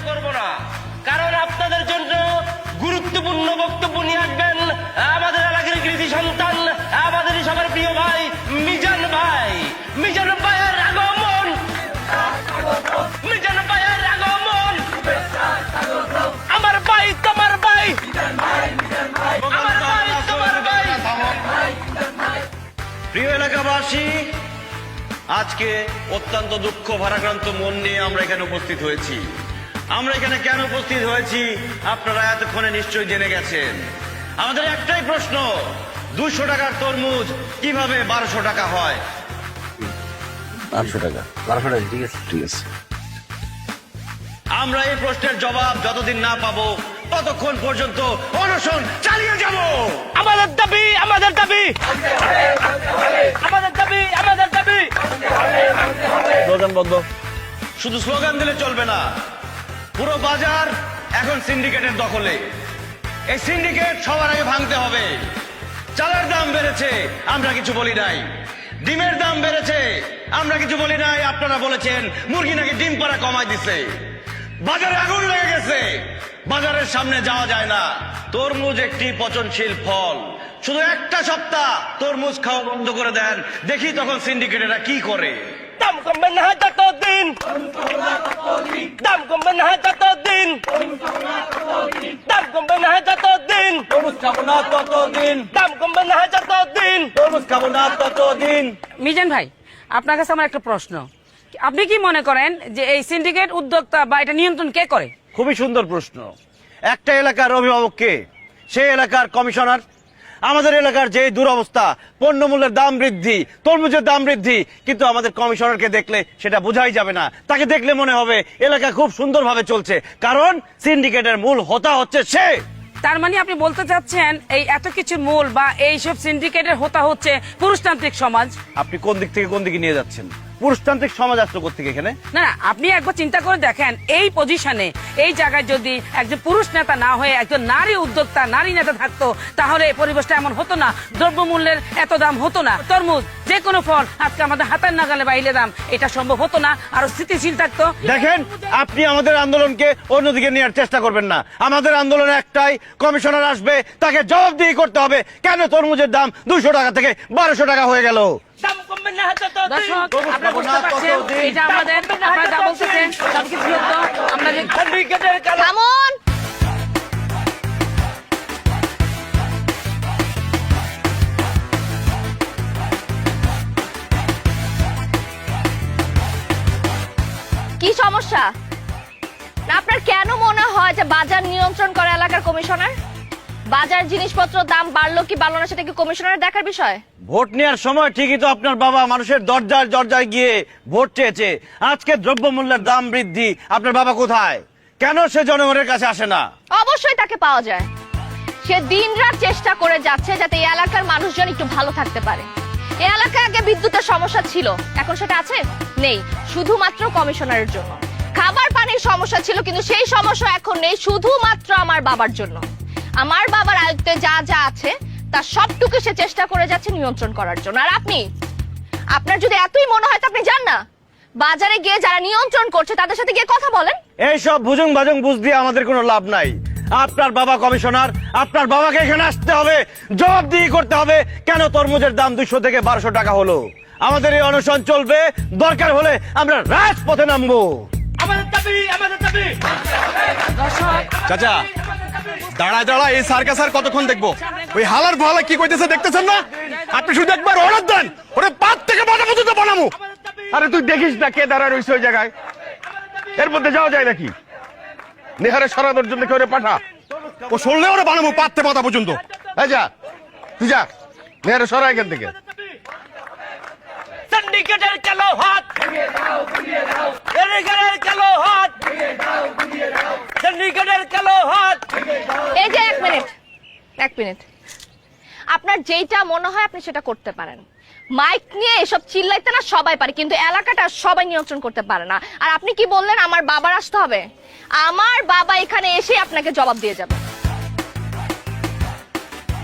করব না, কারণ আপনাদের জন্য গুরুত্বপূর্ণ বক্তব্য নিয়ে আসবেন আমাদের এলাকার কৃতি সন্তান, আমাদের সবার প্রিয় ভাই মিজান ভাই। মিজান ভাইয়ের আগমন, মিজান ভাইয়ের আগমন, আমার ভাই তোমার ভাই, আমার ভাই তোমার ভাই। প্রিয় এলাকাবাসী, আজকে অত্যন্ত দুঃখ ভারাক্রান্ত মন নিয়ে আমরা এখানে উপস্থিত হয়েছি। আমরা এখানে কেন উপস্থিত হয়েছি আপনারা এতক্ষণে নিশ্চয়ই জেনে গেছেন। আমাদের একটাই প্রশ্ন, 200 টাকার তরমুজ কিভাবে 1200 টাকা হয়? 1200 টাকা, 1200 টাকা, ঠিক আছে, ঠিক আছে। আমরা এই প্রশ্নের জবাব যতদিন না পাবো ততক্ষণ পর্যন্ত অনশন চালিয়ে যাব। আমাদের দাবি, আমাদের দাবি, আমাদের দাবি, আমাদের দাবি। স্লোগান বন্ধ। শুধু স্লোগান দিলে চলবে না, পুরো বাজার এখন সিন্ডিকেটের দখলে। এই সিন্ডিকেট সবার আগে ভাঙতে হবে। চালের দাম বেড়েছে, আমরা কিছু বলি নাই। ডিমের দাম বেড়েছে, আমরা কিছু বলি নাই। আপনারা বলেছেন মুরগি নাকি ডিম পাড়া কমাই দিছে। বাজারে আগুন লেগে গেছে, বাজারের সামনে যাওয়া যায় না। তরমুজ একটি পচনশীল ফল, শুধু একটা সপ্তাহ তরমুজ খাওয়া বন্ধ করে দেন, দেখি তখন সিন্ডিকেটেরা কি করে। দাম কমবে না ততদিন, দাম কমবে না ততদিন, দাম কমবে না ততদিন, তরমুজ খাবো না ততদিন, দাম কমবে না ততদিন, তরমুজ খাবো না ততদিন। মিজান ভাই, আপনার কাছে আমার একটা প্রশ্ন। আপনি কি মনে করেন যে এই সিন্ডিকেট উদ্যোক্তা বা এটা নিয়ন্ত্রণ কে করে? খুবই সুন্দর প্রশ্ন। একটা এলাকার অভিভাবক কে? সেই এলাকার কমিশনার। আমাদের এলাকার যে দুরবস্থা, পণ্যমূল্যের দাম বৃদ্ধি, তরমুজের দাম বৃদ্ধি, কিন্তু আমাদের কমিশনারকে দেখলে সেটা বোঝাই যাবে না। তাকে দেখলে মনে হবে এলাকা খুব সুন্দরভাবে চলছে, কারণ সিন্ডিকেটের মূল হোতা হচ্ছে সে। তার মানে আপনি বলতে চাচ্ছেন এই এত কিছুর মূল বা এইসব সিন্ডিকেটের হোতা হচ্ছে পুরুষতান্ত্রিক সমাজ? আপনি কোন দিক থেকে কোন দিকে নিয়ে যাচ্ছেন? পুরুষতান্ত্রিক সমাজ আসলো কোত্থেকে এখানে? না না, আপনি একবার চিন্তা করে দেখেন, এই পজিশনে এই জায়গায় যদি একজন পুরুষ নেতা না হয়ে একজন নারী উদ্যোক্তা, নারী নেতা থাকতো, তাহলে এই পরিবেশটা এমন হতো না, দ্রব্যমূল্যের এত দাম হতো না, তরমুজ যে কোনো ফল আজকে আমাদের হাতের নাগালে বাইরে দাম, এটা সম্ভব হতো না, আরো স্থিতিশীল থাকতো। দেখেন, আপনি আমাদের আন্দোলনকে অন্যদিকে নেওয়ার চেষ্টা করবেন না। আমাদের আন্দোলন একটাই, কমিশনার আসবে, তাকে জবাবদিহি করতে হবে কেন তরমুজের দাম 200 টাকা থেকে 1200 টাকা হয়ে গেল। দাম কমবে না ততদিন। দর্শক, আপনারা বুঝতে পারছেন এটা আমাদের, আপনারা যা বলতেছেন সবকিছু সত্য। আমরা যে সিন্ডিকেটের কারণে থামুন। কি সমস্যা? না, আপনার কেন মনে হয় যে বাজার নিয়ন্ত্রণ করে এলাকার কমিশনার? বাজার জিনিসপত্র দাম বাড়লো কি বাড়লো না সেটা কি কমিশনারের দেখার বিষয়? ভোট নেওয়ার সময় ঠিকই তো আপনার বাবা মানুষের দরজায় দরজায় গিয়ে ভোট চেয়েছে। আজকে দ্রব্যমূল্যের দাম বৃদ্ধি, আপনার বাবা কোথায়? কেন সে জনগণের কাছে আসে না? অবশ্যই তাকে পাওয়া যায়। সে দিনরাত চেষ্টা করে যাচ্ছে যাতে এই এলাকার মানুষজন একটু ভালো থাকতে পারে। এই এলাকায় আগে বিদ্যুতের সমস্যা ছিল, এখন সেটা আছে? নেই, শুধুমাত্র কমিশনারের জন্য। খাবার পানির সমস্যা ছিল, কিন্তু সেই সমস্যা এখন নেই, শুধুমাত্র আমার বাবার জন্য। আমার বাবার আয়ত্তে যা যা আছে তার সবটুকু সে চেষ্টা করে যাচ্ছে নিয়ন্ত্রণ করার জন্য। আর আপনি, আপনার যদি এতই মনে হয় তো আপনি যান না, বাজারে গিয়ে যারা নিয়ন্ত্রণ করছে তাদের সাথে গিয়ে কথা বলেন। এইসব ভুজুং বাজুং বুঝ দিয়ে আমাদের কোনো লাভ নাই। আপনার বাবা কমিশনার, আপনার বাবাকে এখানে আসতে হবে, জবাবদিহি করতে হবে কেন তরমুজের দাম 200 থেকে 1200 টাকা হলো। আমাদের এই অনশন চলবে, দরকার হলে আমরা রাজপথে নামবো। আমাদের দাবি, আমাদের দাবি। চাচা, দাঁড়ায় দাঁড়ায় এই সার্কাস আর কতক্ষণ দেখবো? ওই হালার ভালা কি কইতেছে দেখতেছেন না? আপনি শুধু একবার অর্ডার দেন, ওরে পাত থেকে বাটা পর্যন্ত বানাবো। আরে তুই দেখিস না কে দাঁড়ায় রয়েছে ওই জায়গায়, এর মধ্যে যাওয়া যায় নাকি? নেহারে সরানোর জন্য কেউ পাঠা, ও সরলে ওরে বানাবো পাততে পাতা পর্যন্ত। এই যা, তুই যা, নেহারে সরা এখান থেকে। সিন্ডিকেটের কালো হাত ভেঙে দাও, গুলিয়ে দাও। সিন্ডিকেটের কালো হাত ভেঙে দাও, গুলিয়ে দাও। সিন্ডিকেটের কালো হাত ভেঙে দাও। এই যে এক মিনিট, আপনার যেইটা মনে হয় আপনি সেটা করতে পারেন। মাইক নিয়ে এসব চিল্লাইতে না সবাই পারে, কিন্তু এলাকাটা সবাই নিয়ন্ত্রণ করতে পারে না। আর আপনি কি বললেন আমার বাবার আসতে হবে? আমার বাবা এখানে এসে আপনাকে জবাব দিয়ে যাবে।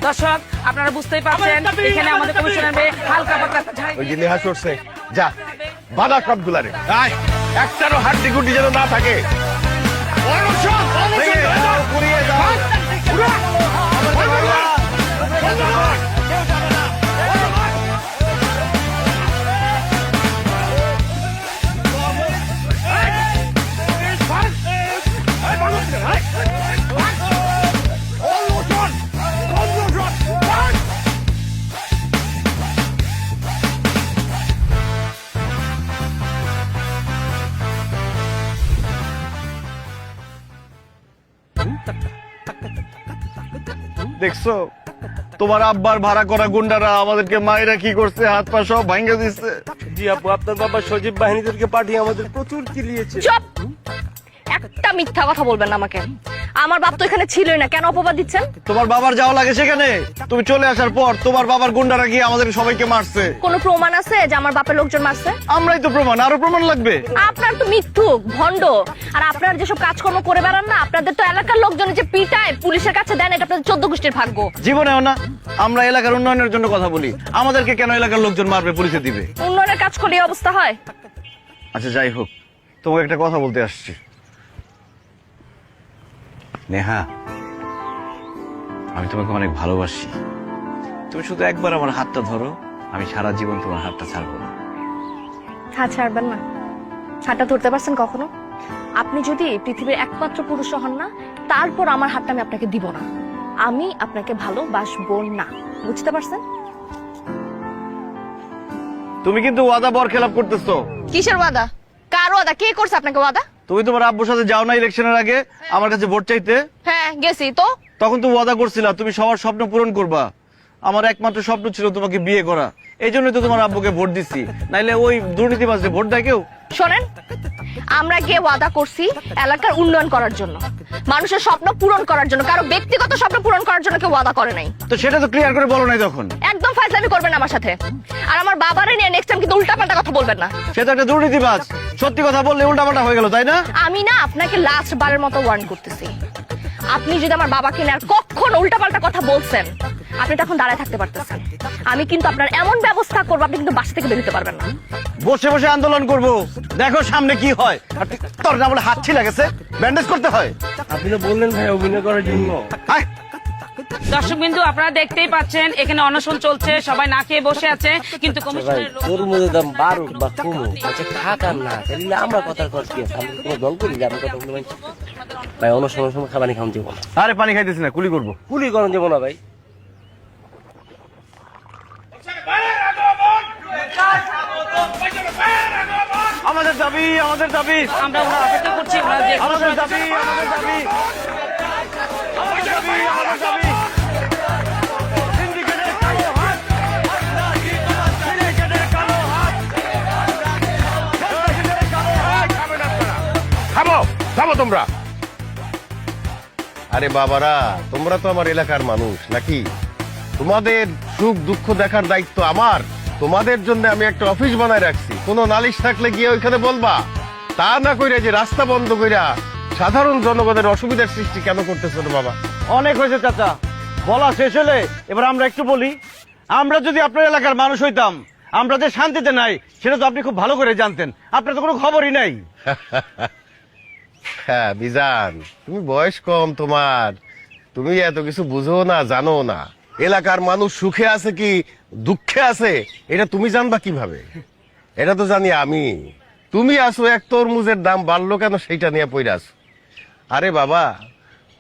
দর্শক, আপনারা বুঝতেই পারছেন এখানে আমাদের কমিশনার হালকা পাতলা ওই যে নেহা সরছে, যা বাধা সবগুলারে, একটারও হাড্ডি গুড্ডি যেন না থাকে। পুড়িয়ে দাও। দেখছো তোমার আব্বার ভাড়া করা গুন্ডারা আমাদেরকে মায়েরা কি করছে, হাত পা সব ভাঙে দিচ্ছে। জি আপু, আপনার বাবা সজীব বাহিনীদেরকে পাঠিয়ে আমাদের প্রচুর কিলিয়েছে। চুপ! একটা মিথ্যা কথা বলবেন না আমাকে। আমার বাপ তো এখানে ছিলই না, কেন অপবাদ দিচ্ছেন? তোমার বাবার যাওয়া লাগে সেখানে? তুমি চলে আসার পর তোমার বাবার গুন্ডারা গিয়ে আমাদের সবাইকে মারছে। কোনো প্রমাণ আছে যে আমার বাপের লোকজন মারছে? আমরাই তো প্রমাণ, আরো প্রমাণ লাগবে? আপনার তো মিথ্যুক, ভণ্ড। আর আপনার যেসব কাজকর্ম করে বেড়ান না, আপনাদের তো এলাকার লোকজন যে পিটায় পুলিশের কাছে দেন, এটা আপনাদের 14 গোষ্ঠীর ভাগ্য। জীবনেও না। আমরা এলাকার উন্নয়নের জন্য কথা বলি, আমাদেরকে কেন এলাকার লোকজন মারবে, পুলিশে দিবে? উন্নয়নের কাজ করলে এই অবস্থা হয়? আচ্ছা যাই হোক, তোমাকে একটা কথা বলতে আসছি। নেহা, আমি তোমাকে অনেক ভালোবাসি। তুমি শুধু একবার আমার হাতটা ধরো, আমি সারা জীবন তোমার হাতটা ছাড়বো না। হাত ছাড়বেন না? হাতটা ধরতে পারছেন কখনো? আপনি যদি পৃথিবীর একমাত্র পুরুষ হন না, তারপর আমার হাতটা আমি আপনাকে দিব না। আমি আপনাকে ভালোবাসবো না, বুঝতে পারছেন? তুমি কিন্তু ওয়াদা বরখেলাপ করতেছো। কিসের ওয়াদা? কার ওয়াদা? কে করছে আপনাকে ওয়াদা? তুমি তোমার আব্বুর সাথে যাও না ইলেকশনের আগে আমার কাছে ভোট চাইতে? হ্যাঁ গেছি তো। তখন তো ওয়াদা করছিলা তুমি সবার স্বপ্ন পূরণ করবা। আমার একমাত্র স্বপ্ন ছিল তোমাকে বিয়ে করা, এই জন্যই তো তোমার আব্বুকে ভোট দিছি, নাইলে ওই দুর্নীতিবাজে ভোট দেয় কেউ? শোনেন, আমরা গিয়ে ওয়াদা করছি এলাকার উন্নয়ন করার জন্য, মানুষের স্বপ্ন পূরণ করার জন্য, কারো ব্যক্তিগত স্বপ্ন পূরণ করার জন্য কেউ ওয়াদা করে নাই। তো সেটা তো ক্লিয়ার করে বলো নাই তখন। একদম ফাজলামি করবেন না আমার সাথে। আর আমার বাবারে নিয়ে নেক্সট টাইম কিন্তু উল্টাপাল্টা কথা বলবেন না। সে তো একটা দুর্নীতিবাজ, সত্যি কথা বললে উল্টাপাল্টা হয়ে গেল, তাই না? আমি না আপনাকে লাস্ট বারের মতো ওয়ার্ন করতেছি, আপনি যদি আমার বাবাকে নিয়ে আর কখনো উল্টাপাল্টা কথা বলছেন, আপনি তখন দাঁড়ায় থাকতে পারতেছেন। আমি কিন্তু আপনার এমন ব্যবস্থা করবো, আপনি কিন্তু বাসা থেকে বেরোতে পারবেন না। বসে বসে আন্দোলন করব, দেখো সামনে কি হয়। আর তোর না বলে হাত ছিলা গেছে, ব্যান্ডেজ করতে হয়। আপনি তো বললেন ভাই অভিনয় করার জন্য। আয়, দর্শক বিন্দু, আপনারা দেখতেই পাচ্ছেন এখানে অনশন চলছে, সবাই না খেয়ে বসে আছে, কিন্তু ভাই কমিশনের লোক- তরমুজের দাম বাড়ুক বা কমুক, আচ্ছা খাক আর না, তাহলে আমরা কথার কথা কি আছে? আমরা কোনো দল করি যে আমরা কথা বলতে পারি? ভাই অনুষ্ঠানের সময় খাবারই খাওয়ান যাবো না, আরে পানি খাইতেছি না, কুলি করবো। কুলি করান যাবো না ভাই। আমাদের দাবি, আমাদের দাবি, আমরা ওরা অপেক্ষা করছি, ওরা যে আমাদের দাবি, আমাদের দাবি, আমাদের দাবি, আমাদের দাবি। সিন্ডিকেটের কালো হাত, সিন্ডিকেটের কালো হাত, সিন্ডিকেটের কালো হাত। থামো থামো তোমরা। আরে বাবারা, তোমরা তো আমার এলাকার মানুষ নাকি? তোমাদের সুখ দুঃখ দেখার দায়িত্ব আমার। তোমাদের জন্য আমি একটা অফিস বানায় রাখছি, কোনো নালিশ থাকলে গিয়ে ওইখানে বলবা। তা না কইরা যে রাস্তা বন্ধ কইরা সাধারণ জনগণের অসুবিধার সৃষ্টি কেন করতেছো রে বাবা? অনেক হয়েছে চাচা, বলা শেষ হলে এবার আমরা একটু বলি। আমরা যদি আপনার এলাকার মানুষ হইতাম, আমরা যে শান্তিতে নাই সেটা তো আপনি খুব ভালো করে জানতেন। আপনার তো কোনো খবরই নাই। হ্যাঁ বিজান, তুমি বয়স কম তোমার, তুমি এত কিছু বুঝো না, জানো না। এলাকার মানুষ সুখে আছে কি দুঃখে আছে এটা তুমি জানবা কিভাবে? এটা তো জানি আমি। তুমি আসো এক তরমুজের দাম বাড়লো কেন সেইটা নিয়ে পইরা আছো। আরে বাবা,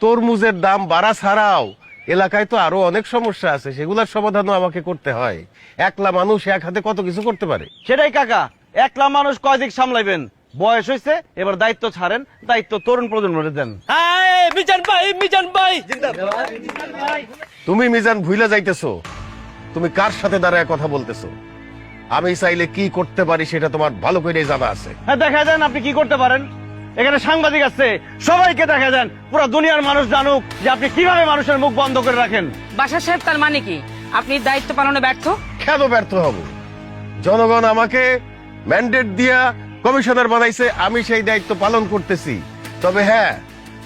তরমুজের দাম বাড়া ছাড়াও এলাকায় তো আরো অনেক সমস্যা আছে, সেগুলোর সমাধানও আমাকে করতে হয়। একলা মানুষ এক হাতে কত কিছু করতে পারে। সেটাই কাকা, একলা মানুষ কয় দিক সামলাইবেন? বয়স হয়েছে, এবার দায়িত্ব ছাড়েন, দায়িত্ব তরুণ প্রজন্মরে দেন। মিজান ভাই, মিজান ভাই তুমি মিজান ভুইলা যাইতেছো, তুমি কার সাথে দাঁড়ায় কথা বলতেছো? আমি চাইলে কি করতে পারি সেটা তোমার ভালো করে জানা আছে। হ্যাঁ দেখা যান আপনি কি করতে পারেন। এখানে সাংবাদিক আছে, সবাইকে দেখা যান, পুরো দুনিয়ার মানুষ জানুক যে আপনি কিভাবে মানুষের মুখ বন্ধ করে রাখেন। বাসার সাহেব, তার মানে কি আপনি দায়িত্ব পালনে ব্যর্থ? কেন ব্যর্থ হব? জনগণ আমাকে ম্যান্ডেট দিয়া কমিশনার বানাইছে, আমি সেই দায়িত্ব পালন করতেছি। তবে হ্যাঁ,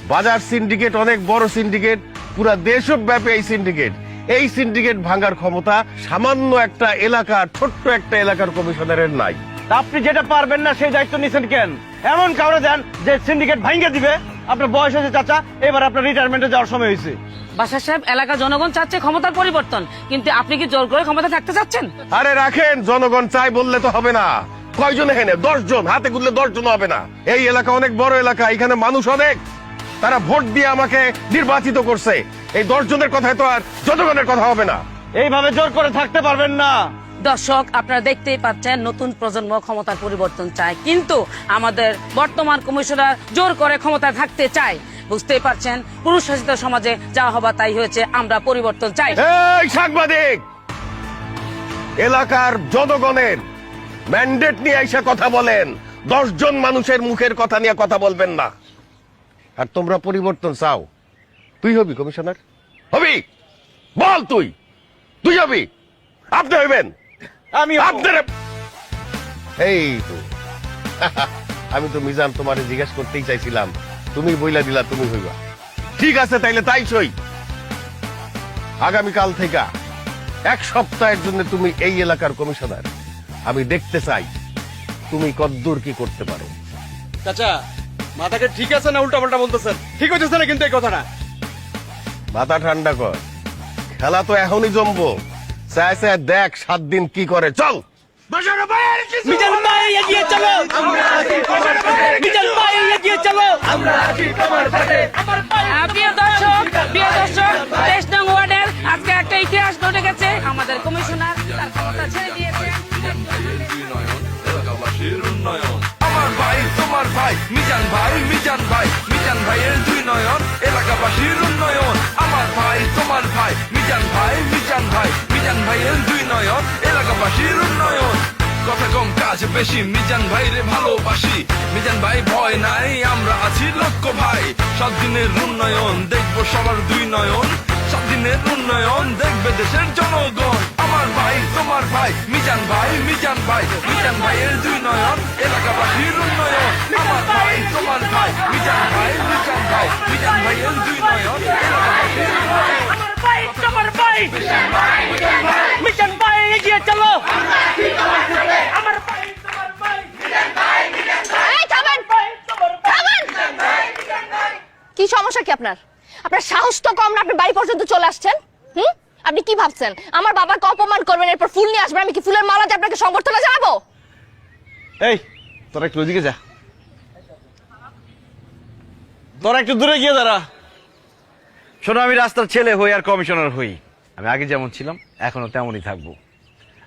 বাজার সিন্ডিকেট অনেক বড় সিন্ডিকেট, পুরা দেশব্যাপী এই সিন্ডিকেট। এই সিন্ডিকেট ভাঙার ক্ষমতা সামান্য একটা এলাকার, ছোট্ট একটা এলাকার কমিশনারের নাই। তা আপনি যেটা পারবেন না সেই দায়িত্ব নিছেন কেন? এমন কাউরে দেন যে সিন্ডিকেট ভাঙিয়ে দিবে। আপনার বয়স হয়েছে চাচা, এবার আপনার রিটায়ারমেন্টে যাওয়ার সময় হয়েছে। বাসার সাহেব, এলাকার জনগণ চাচ্ছে ক্ষমতার পরিবর্তন, কিন্তু আপনি কি জোর করে ক্ষমতা থাকতে চাচ্ছেন? আরে রাখেন, জনগণ চাই বললে তো হবে না। কয়জন এখানে? 10 জন, হাতে গুনলে 10 জন হবে না। এই এলাকা অনেক বড় এলাকা, এখানে মানুষ অনেক, তারা ভোট দিয়ে আমাকে নির্বাচিত করছে। এই 10 জনের কথায় তো আর জনগণের কথা হবে না। এইভাবে জোর করে থাকতে পারবেন না। দর্শক, আপনারা দেখতেই পাচ্ছেন নতুন প্রজন্ম ক্ষমতার পরিবর্তন চায়, কিন্তু আমাদের বর্তমান কমিশনার জোর করে ক্ষমতায় থাকতে চায়। বুঝতেই পারছেন, পুরুষ শাসিত সমাজে যা হবা তাই হয়েছে। আমরা পরিবর্তন চাই। এই সাংবাদিক, এলাকার জনগণের ম্যান্ডেট নিয়ে এসে কথা বলেন, 10 জন মানুষের মুখের কথা নিয়ে কথা বলবেন না। আর তোমরা পরিবর্তন চাও? তুই হবি কমিশনার? হবি? বল, তুই হবি? আপনি হইবেন? আমি আপনার এই তো আমি তো মিজান তোমারে জিজ্ঞেস করতেই চাইছিলাম, তুমি বইলা দিলা তুমি হইবা। ঠিক আছে, তাইলে তাই সই। আগামীকাল থেকে 1 সপ্তাহের জন্য তুমি এই এলাকার কমিশনার। আমি দেখতে চাই তুমি কদ্দূর কি করতে পারো। চাচা, মাথাকে ঠিক আছে না উল্টা পাল্টা বলতেছেন? ঠিক হচ্ছে না কিন্তু এই কথাটা। মাথা ঠান্ডা কর, খেলা তো এখনই জমবো। চাই চাই দেখ 7 দিন কি করে। চল মিজান ভাই এগিয়ে চলো, মিজান ভাই এগিয়ে চলো। প্রিয় দর্শক, 23 নং ওয়ার্ডের আজকে একটা ইতিহাস ঘটে গেছে। আমাদের কমিশনার তার ক্ষমতা ছেড়ে দিয়েছে। আমার ভাই তোমার ভাই মিজান ভাই, মিজান ভাই, মিজান ভাইয়ের 2 নয়ন এলাকাবাসীর উন্নয়ন। আমার ভাই তোমার ভাই মিজান ভাই, মিজান ভাই, মিজান ভাইয়ের 2 নয়ন এলাকাবাসীর উন্নয়ন। কথা কম কাজ বেশি, মিজান ভাই রে ভালোবাসি। মিজান ভাই ভয় নাই, আমরা আছি লক্ষ্য ভাই। 7 দিনের উন্নয়ন দেখবো সবার 2 নয়ন। 7 দিনের উন্নয়ন দেখবে দেশের জনগণ। আমার ভাই তোমার ভাই মিজান ভাই, মিজান ভাই, মিজান ভাইয়ের 2 নয়ন এলাকাবাসীর উন্নয়ন। আমার ভাই তোমার ভাই মিজান ভাই, মিজান ভাই, মিজান ভাইয়ের 2 নয়ন এলাকাবাসীর উন্নয়ন। আমার ভাই মিজান ভাই এগিয়ে চলো। আমার ভাই তোমার ভাই এই, থামেন, থামেন। কি সমস্যা কি আপনার? আপনার সাহস তো কম না, আপনি বাড়ি পর্যন্ত চলে আসছেন। আপনি কি ভাবছেন আমার বাবাকে অপমান করবেন, এরপর ফুল নিয়ে আসবেন? আমি কি ফুলের মালা দিয়ে আপনাকে সংবর্ধনা জানাবো? এই তোরা একটু ওইদিকে যা, তোরা একটু দূরে গিয়ে দাঁড়া। শোনো, আমি রাস্তার ছেলে হই আর কমিশনার হই। আমি আগে যেমন ছিলাম এখনো তেমনই থাকবো।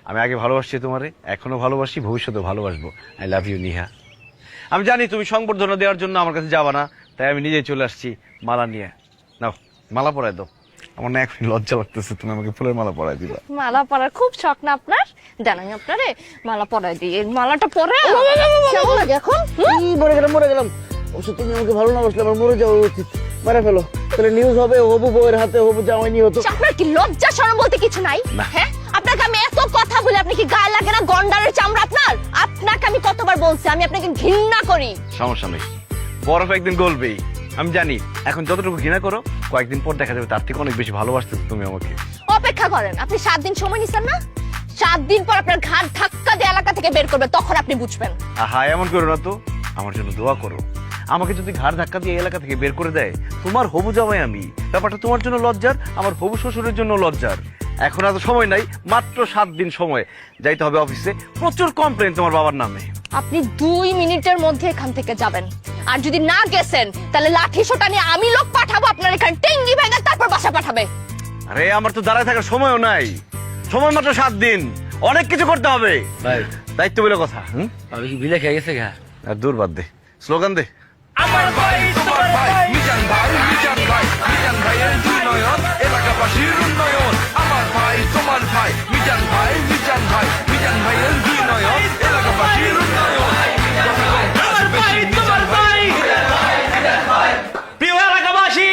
আমি আগে ভালোবাসছি তোমারে, এখনো ভালোবাসি, ভবিষ্যতেও ভালোবাসবো। I love you Niha. আমি জানি তুমি সংবর্ধনা দেওয়ার জন্য আমার কাছে যাবা না, তাই আমি নিজেই চলে আসছি মালা নিয়ে। নাও, মালা পরাই দাও। আমার না এখন লজ্জা লাগতেছে, তুমি আমাকে ফুলের মালা পরাই দিবা। মালা পরার খুব শখ না আপনার? দেন আমি আপনারে মালা পরাই দিই। এই মালাটা পরে কেমন লাগে এখন? মরে গেলাম। অবশ্য তুমি আমাকে ভালো না বাসলে আমার মরে যাওয়া উচিত। মেরে ফেলো, তাহলে নিউজ হবে হবু বউয়ের হাতে হবু জামাইনি হতো। আপনার কি লজ্জা শরম বলতে কিছু নাই? হ্যাঁ, আপনাকে আমি এত কথা বলি, আপনি কি গায়ে লাগে না? গন্ডারের চামড়া আপনার। আপনাকে আমি কতবার বলছি আমি আপনাকে ঘৃণা করি। সমস্যা নেই, বরফ একদিন গলবেই। আমি জানি এখন যতটুকু ঘৃণা করো, কয়েকদিন পর দেখা যাবে তার থেকে অনেক বেশি ভালোবাসতেছো তুমি আমাকে। অপেক্ষা করেন, আপনি 7 দিন সময় নিছেন না? 7 দিন পর আপনার ঘাট ধাক্কা দিয়ে এলাকা থেকে বের করবে, তখন আপনি বুঝবেন। আহা, এমন করো না তো, আমার জন্য দোয়া করো। আমাকে যদি ঘাড় ধাক্কা দিয়ে এলাকা থেকে বের করে দেয়, তোমার হবু জামাই আমি, ব্যাপারটা তোমার জন্য লজ্জার, আমার হবু শ্বশুরের জন্য লজ্জার। এখন এত সময় নাই, মাত্র 7 দিন সময়। যাইতে হবে অফিসে, প্রচুর কমপ্লেন তোমার বাবার নামে। আপনি 2 মিনিটের মধ্যে এখান থেকে যাবেন, আর যদি না গেছেন তাহলে লাঠি সোটা নিয়ে আমি লোক পাঠাবো আপনার এখানে, টেঙ্গি ভেঙে তারপর বাসা পাঠাবে। আরে আমার তো দাঁড়ায় থাকার সময়ও নাই, সময় মাত্র 7 দিন, অনেক কিছু করতে হবে। ভাই, দায়িত্ব বলে কথা। আমি কি বিলে খেয়ে গেছে গা? আর দূর বাদ দে, স্লোগান দে। আমার ভাই তোমার ভাই মিজান ভাই, মিজান ভাই, মিজান ভাইয়ের 2 নয়ন এলাকাবাসীর উন্নয়ন। আমার ভাই তোমার ভাই মিজান ভাই, মিজান ভাই, মিজান ভাইয়ের 2 নয়ন এলাকাবাসীর উন্নয়ন। আমার ভাই তোমার ভাই। প্রিয় এলাকাবাসী,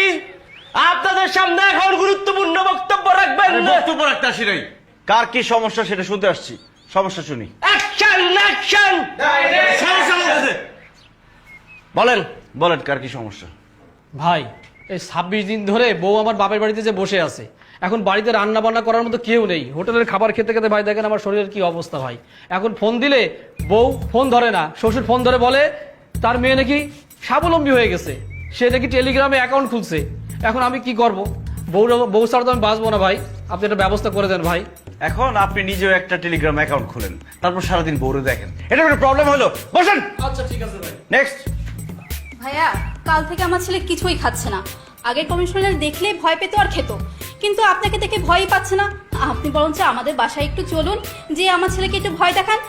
আপনাদের সামনে এখন গুরুত্বপূর্ণ বক্তব্য রাখবেন। বক্তব্য রাখতে আসি নাই, কার কি সমস্যা সেটা শুনতে আসছি। সমস্যা শুনি। Action, action. বলেন বলেন, কার কি সমস্যা? ভাই, এই 26 দিন ধরে বউ আমার বাপের বাড়িতে যে বসে আছে, এখন বাড়িতে রান্না বান্না করার মতো কেউ নেই। হোটেলের খাবার খেতে খেতে ভাই দেখেন আমার শরীরের কি অবস্থা ভাই। এখন ফোন দিলে বউ ফোন ধরে না, শ্বশুর ফোন ধরে বলে তার মেয়ে নাকি স্বাবলম্বী হয়ে গেছে। সে নাকি টেলিগ্রামে অ্যাকাউন্ট খুলছে। এখন আমি কি করব? বউ ছাড়া তো আমি বাঁচবো না ভাই, আপনি একটা ব্যবস্থা করে দেন ভাই। এখন আপনি নিজেও একটা টেলিগ্রাম অ্যাকাউন্ট খুলেন, তারপর সারাদিন বউরে দেখেন, এটা কোনো প্রবলেম হলো? বসেন। আচ্ছা ঠিক আছে ভাই। নেক্সট। ভাইয়া, কাল থেকে আমার ছেলে কিছুই খাচ্ছে না। আগে কমিশনার দেখলে ভয় পেত আর খেত, কিন্তু আপনাকে দেখে ভয়ই পাচ্ছে না। আপনি বরঞ্চ আমাদের বাসায় একটু চলুন, যে আমার ছেলেকে একটু ভয় দেখান।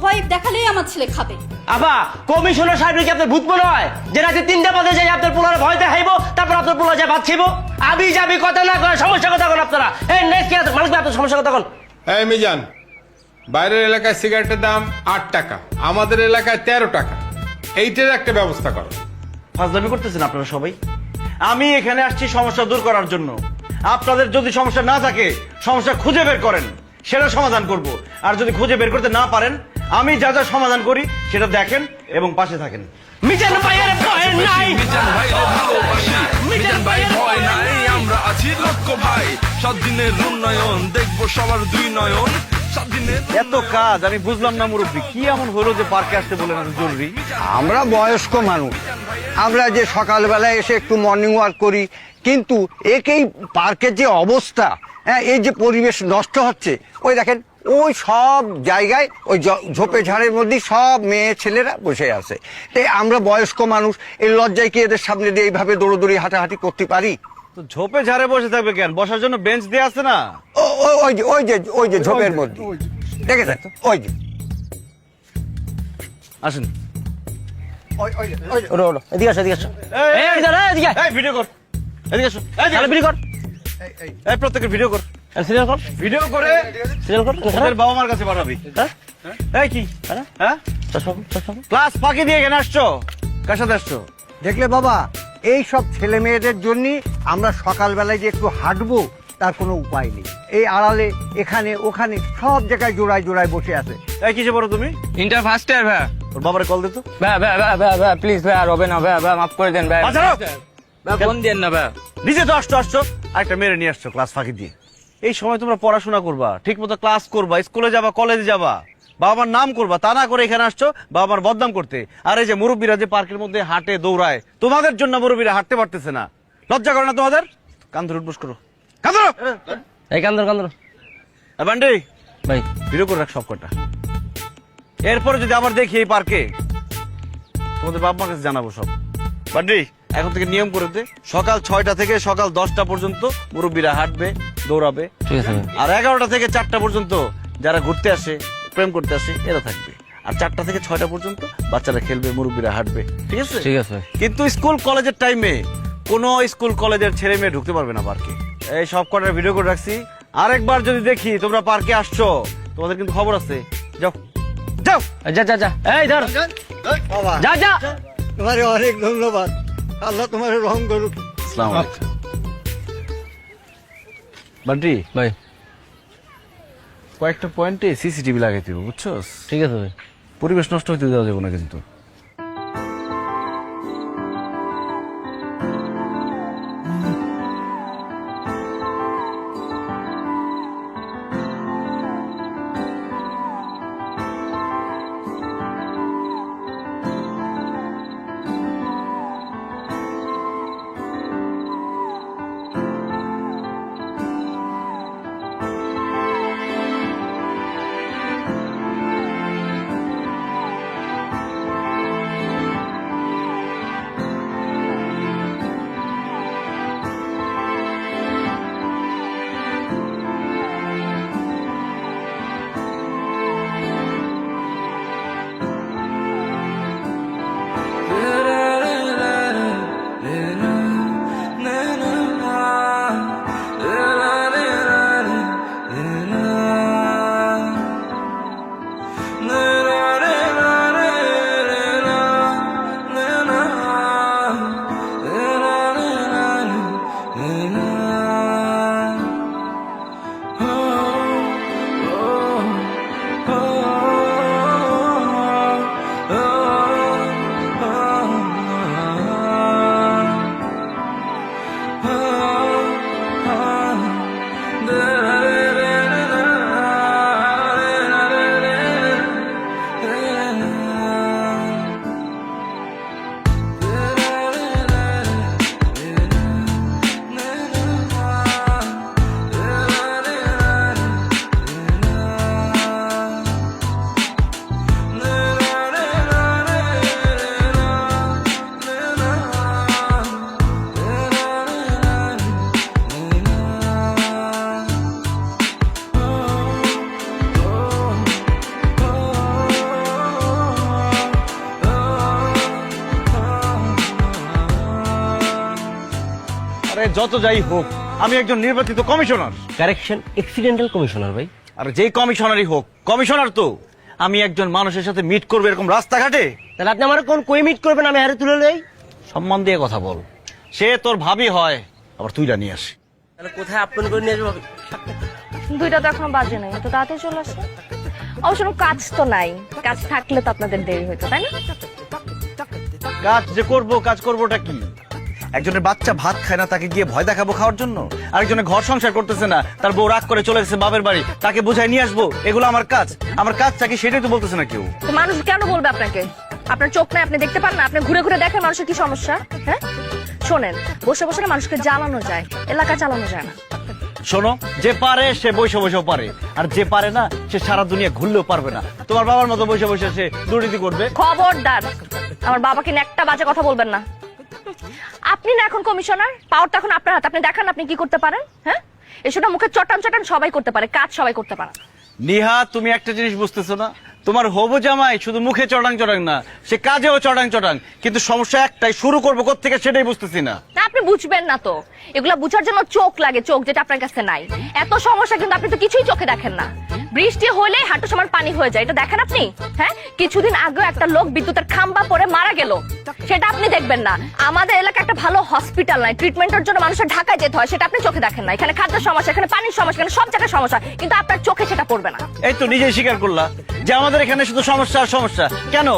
ভয় দেখালেই আমার ছেলে খাবে। আবা কমিশনার সাহেব কি আপনার ভূত মনে হয় যে রাতে 3টা বাজে যাই আপনার পোলার ভয় দেখাইব, তারপর আপনার পোলা যায় ভাত খাইব? আবি যাবি কথা না কয়, সমস্যা কথা কোন আপনারা? এই নেক্সট কি আছে মালিক ভাই, আপনার সমস্যা কথা কোন? এই মিজান, বাইরের এলাকায় সিগারেটের দাম 8 টাকা, আমাদের এলাকায় 13 টাকা, এইটার একটা ব্যবস্থা করো। ফাজলামি করতেছেন আপনারা সবাই। আমি এখানে আসছি সমস্যা দূর করার জন্য। আপনাদের যদি সমস্যা না থাকে, সমস্যা খুঁজে বের করেন, সেটা সমাধান করব। আর যদি খুঁজে বের করতে না পারেন, আমি যা যা সমাধান করি সেটা দেখেন এবং পাশে থাকেন। মিজান ভাইয়ের ভয় নাই, মিজান ভাইরে ভালোবাসি, মিজান ভাই ভয় নাই, আমরা আছি লক্ষ্য ভাই। 7 দিনের উন্নয়ন দেখবো সবার 2 নয়ন। 7 দিনের এত কাজ আমি বুঝলাম না মুরব্বী, কি এমন হলো যে পার্কে আসতে বলেন এত জরুরি? আমরা বয়স্ক মানুষ, আমরা যে সকালবেলায় এসে একটু মর্নিং ওয়াক করি, কিন্তু একেই পার্কের যে অবস্থা, হ্যাঁ, এই যে পরিবেশ নষ্ট হচ্ছে, ওই দেখেন ওই সব জায়গায় ওই ঝোপে ঝাড়ের মধ্যে সব মেয়ে ছেলেরা বসে আছে। তাই আমরা বয়স্ক মানুষ, এই লজ্জায় কি এদের সামনে দিয়ে এইভাবে দৌড়দৌড়ি হাঁটাহাঁটি করতে পারি? তো ঝোপে ঝাড়ে বসে থাকবে কেন? বসার জন্য বেঞ্চ দিয়ে আছে না? ওই যে ঝোপের মধ্যে দেখেছেন তো, ওই যে আসেন। ওটা ওটা এদিকে আসো, এদিকে আসো। এই ইধার এদিকে আয়। এই ভিডিও কর, এদিকে এসো। তাহলে বিড়ি কর, এই প্রত্যেকের ভিডিও কর, সিরিয়াল কর, ভিডিও করে সিরিয়াল কর। ওদের বাবা মার কাছে পাঠাবি। এই কি হ্যাঁ, ক্লাস ফাঁকি দিয়ে এখানে আসছো? কার সাথে আসছো? দেখলে বাবা, এই সব ছেলে মেয়েদের জন্য আমরা সকালবেলায় যে একটু হাঁটবো তার কোনো উপায় নেই। এই আড়ালে এখানে ওখানে সব জায়গায় জোড়ায় জোড়ায় বসে আছে। এই কিসে পড়ো তুমি? ইন্টার ফার্স্ট ইয়ার ভাই। ওর বাবারে কল দিত। ভাই প্লিজ ভাই, আর হবে না ভাই, মাফ করে দেন ভাই। ফোন দেন না ভাই। নিজে তো আসছো আরেকটা মেরে নিয়ে আসছো ক্লাস ফাঁকি দিয়ে। এই সময় তোমরা পড়াশোনা করবা, ঠিক মতো ক্লাস করবা, স্কুলে যাবা, কলেজে যাবা, বাবা মার নাম করবা, তা না করে এখানে আসছো বাবা মার বদনাম করতে। আর এই যে মুরব্বীরা যে পার্কের মধ্যে হাঁটে দৌড়ায়, তোমাদের জন্য মুরব্বীরা হাঁটতে পারতেছে না। লজ্জা করে না তোমাদের? কান ধরে উঠবোস করো, কান ধরো। এই কান্দর বান্ডি ভাই, ভিডিও করে রাখ সব কটা। এরপরে যদি আবার দেখি এই পার্কে, তোমাদের বাবা মার কাছে জানাবো সব। বান্ডি এখন থেকে নিয়ম করে দে, সকাল 6টা থেকে সকাল 10টা পর্যন্ত মুরব্বীরা হাঁটবে, দৌড়াবে। ঠিক আছে ভাই। আর 11টা থেকে 4টা পর্যন্ত যারা ঘুরতে আসে, প্রেম করতে আসে, এরা থাকবে। আর 4টা থেকে 6টা পর্যন্ত বাচ্চারা খেলবে, মুরব্বীরা হাঁটবে। ঠিক আছে? ঠিক আছে ভাই। কিন্তু স্কুল কলেজের টাইমে কোনো স্কুল কলেজের ছেলে মেয়ে ঢুকতে পারবে না পার্কে। এই সব কটার ভিডিও করে রাখছি। আরেকবার যদি দেখি তোমরা পার্কে আসছো, তোমাদের কিন্তু খবর আছে। যাও যাও। যা এই ধর, বাবা, যা। তোমারে অনেক ধন্যবাদ, আল্লাহ তোমার রহম করুক। আসসালামু আলাইকুম। বান্টি ভাই কয়েকটা পয়েন্টে সিসিটিভি লাগাইতে হবে, বুঝছো? ঠিক আছে ভাই। পরিবেশ নষ্ট হইতে দেওয়া যাবে না কিন্তু। যত যাই হোক আমি একজন নির্বাচিত কমিশনার। কারেকশন এক্সিডেন্টাল কমিশনার ভাই। আর যেই কমিশনারই হোক, কমিশনার তো আমি একজন মানুষের সাথে মিট করবো এরকম রাস্তাঘাটে? তাহলে আপনি আমার কোন কই মিট করবেন, আমি হারে তুলে লই। সম্মান দিয়ে কথা বল। সে তোর ভাবি হয়, আবার তুই নিয়ে আসি। তাহলে কোথায় আপন করে নিয়ে আসবো? 2টা তো এখনো বাজে নাই, এত তাড়াতাড়ি চলে আসে। অবশ্য কোনো কাজ তো নাই, কাজ থাকলে তো আপনাদের দেরি হইতো, তাই না? কাজ যে করবো, কাজ করবোটা কি? একজনের বাচ্চা ভাত খায় না, তাকে গিয়ে ভয় দেখাবো খাওয়ার জন্য? আরেকজনের ঘর সংসার করতেছে না, তার বউ রাগ করে চলে গেছে বাপের বাড়ি, তাকে বুঝাই নিয়ে আসবো? এগুলো আমার কাজ। আমার কাজটা কি সেটাই তো বলতেছে না কেউ। তো মানুষ কেন বলবে আপনাকে? আপনার চোখ নাই, আপনি দেখতে পান না? আপনি ঘুরে ঘুরে দেখেন মানুষের কি সমস্যা। হ্যাঁ শোনেন, বসে বসে না মানুষকে জ্বালানো যায়, এলাকা চালানো যায় না। শোনো, যে পারে সে বসে বসেও পারে, আর যে পারে না সে সারা দুনিয়া ঘুরলেও পারবে না। তোমার বাবার মতো বসে বসে সে দুর্নীতি করবে? খবরদার আমার বাবাকে নিয়ে একটা বাজে কথা বলবেন না। আপনি না এখন কমিশনার, পাওয়ারটা এখন আপনার হাতে। আপনি দেখান আপনি কি করতে পারেন। হ্যাঁ এসব মুখে চটান চটান সবাই করতে পারে, কাজ সবাই করতে পারে। নিহা, তুমি একটা জিনিস বুঝতেছো না? তোমার হবু জামাই শুধু মুখে চটাং চটাং না, সে কাজেও চটাং চটাং। কিন্তু সমস্যা একটাই, শুরু করবো কোত্থেকে সেটাই বুঝতেছি না। না আপনি বুঝবেন না তো, এগুলা বুঝার জন্য চোখ লাগে, চোখ যেটা আপনার কাছে নাই। এত সমস্যা কিন্তু আপনি তো কিছুই চোখে দেখেন না। বৃষ্টি হলে হাঁটু সমান পানি হয়ে যায়, এটা দেখেন আপনি? হ্যাঁ কিছুদিন আগে একটা লোক বিদ্যুতের খাম্বা পড়ে মারা গেল, সেটা আপনি দেখবেন না। আমাদের এলাকায় একটা ভালো হসপিটাল নাই, ট্রিটমেন্টের জন্য মানুষের ঢাকায় যেতে হয়, সেটা আপনি চোখে দেখেন না। এখানে খাদ্যের সমস্যা, এখানে পানির সমস্যা, এখানে সব জায়গায় সমস্যা, কিন্তু আপনার চোখে সেটা পড়বে না। এই তো নিজেই স্বীকার করলা যে আমাদের এখানে শুধু সমস্যা আর সমস্যা। কেন?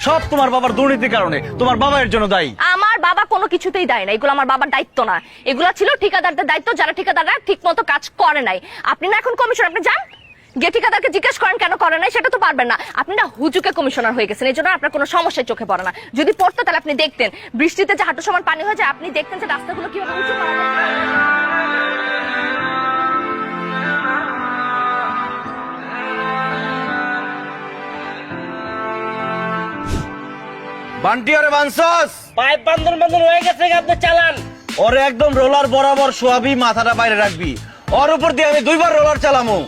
সব তোমার বাবার দুর্নীতির কারণে। তোমার বাবা এর জন্য দায়ী। আমার বাবা কোনো কিছুতেই দেয় না, এগুলো আমার বাবার দায়িত্ব না। এগুলো ছিল ঠিকাদারদের দায়িত্ব, যারা ঠিকাদাররা ঠিক মতো কাজ করে নাই। আপনি না এখন কমিশনার, আপনি যান গিয়ে ঠিকাদারকে জিজ্ঞেস করেন কেন করে নাই, সেটা তো পারবেন না। আপনি না হুজুকে কমিশনার হয়ে গেছেন, এই জন্য আপনার কোনো সমস্যায় চোখে পড়ে না। যদি পড়তো তাহলে আপনি দেখতেন বৃষ্টিতে যে হাঁটু সমান পানি হয়ে যায়, আপনি দেখতেন যে রাস্তাগুলো কিভাবে উঁচু করা যায়। বান্টি ওরে বানসস, পাইপ বান্ধন বান্ধন হয়ে গেছে, আপনি চালান। ওরে একদম রোলার বরাবর শোয়াবি, মাথাটা বাইরে রাখবি। ওর উপর দিয়ে আমি 2বার রোলার চালামো।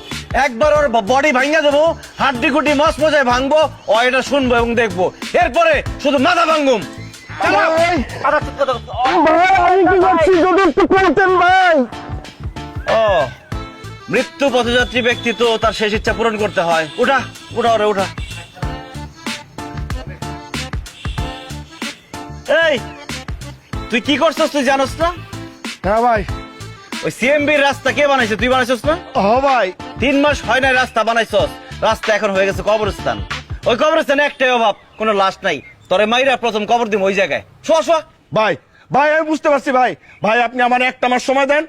একবার ওর বডি ভাঙা দেবো, হাড্ডি কুটি মস মজায় ভাঙবো, ও এটা শুনবো এবং দেখবো। এরপরে শুধু মাথা ভাঙুম। ও মৃত্যু পথযাত্রী ব্যক্তি তো তার শেষ ইচ্ছা পূরণ করতে হয়। উঠা উঠা ওরে উঠা। এই তুই কি করছস তুই জানোস না? হ্যাঁ ভাই। ওই সিএমবির রাস্তা কে বানাইছে? তুই বানাইছস না? হ্যাঁ ভাই। 3 মাস হয় নাই রাস্তা বানাইছস, রাস্তা এখন হয়ে গেছে কবরস্থান। ওই কবরস্থানে একটাই অভাব, কোনো লাশ নাই। তোরে মাইরা প্রথম কবর দিম ওই জায়গায়। শোয়া শোয়া। ভাই ভাই আমি বুঝতে পারছি ভাই। ভাই আপনি আমার একটা মাস সময় দেন,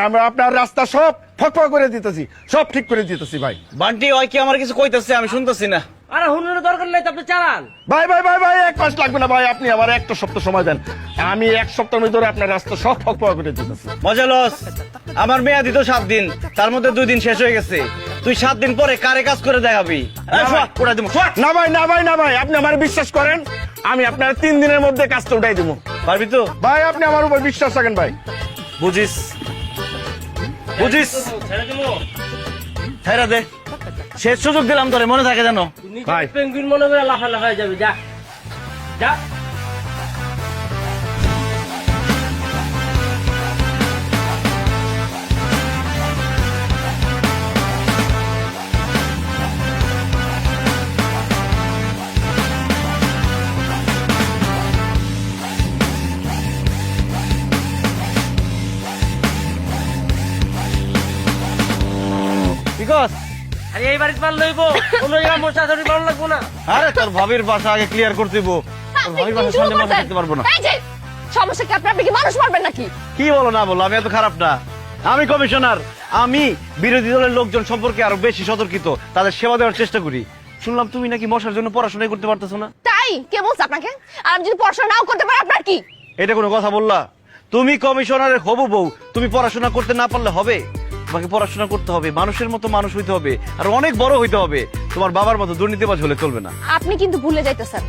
আমরা আপনার রাস্তা সব ফকফক করে দিতেছি, সব ঠিক করে দিতেছি ভাই। বান্টি ওই কি আমার কিছু কইতাছে? আমি শুনতেছি না। আরে হুনুর দরকার নাই তো, আপনি চালান। ভাই ভাই ভাই ভাই 1 মাস লাগবে না ভাই, আপনি আমার একটা সপ্তাহ সময় দেন, আমি 1 সপ্তাহের ভিতরে আপনার রাস্তা সব ফকফক করে দিতেছি। মজা লস। আমার মেয়াদি তো 7 দিন, তার মধ্যে 2 দিন শেষ হয়ে গেছে। তুই 7 দিন পরে কারে কাজ করে দেখাবি? উড়াই দিব। না ভাই না ভাই না ভাই, আপনি আমার বিশ্বাস করেন, আমি আপনার 3 দিনের মধ্যে কাজটা উঠাই দিব। পারবি তো? ভাই আপনি আমার উপর বিশ্বাস রাখেন ভাই। বুঝিস বুঝিস ছেড়ে দে। শেষ সুযোগ দিলাম তোরে, মনে থাকে জানো ভাই। পেঙ্গুইন মনে করে লাফা লাফায় যাবে। যা যা। বিকজ আরে এই বাড়িতে পার লইব, কোনো জায়গা মশা ধরি ভালো লাগবো না। আরে তোর ভাবির বাসা আগে ক্লিয়ার করতে দিব। তোর ভাবির বাসার সামনে মজা করতে পারবো না। এই যে সমস্যা কি? আপনি কি মানুষ মারবেন নাকি? কি বলো না বলো, আমি এত খারাপ না। আমি কমিশনার, আমি বিরোধী দলের লোকজন সম্পর্কে আরো বেশি সতর্কিত, তাদের সেবা দেওয়ার চেষ্টা করি। শুনলাম তুমি নাকি মশার জন্য পড়াশোনাই করতে পারতেছো না। তাই কে বলছে আপনাকে? আর আমি যদি পড়াশোনা নাও করতে পারি আপনার কি? এটা কোনো কথা বললা? তুমি কমিশনারের হবু বউ, তুমি পড়াশোনা করতে না পারলে হবে? তোমাকে পড়াশোনা করতে হবে, মানুষের মতো মানুষ হইতে হবে, আর অনেক বড় হইতে হবে। তোমার বাবার মতো দুর্নীতিবাজ হলে চলবে না। আপনি কিন্তু ভুলে যাইতেছেন,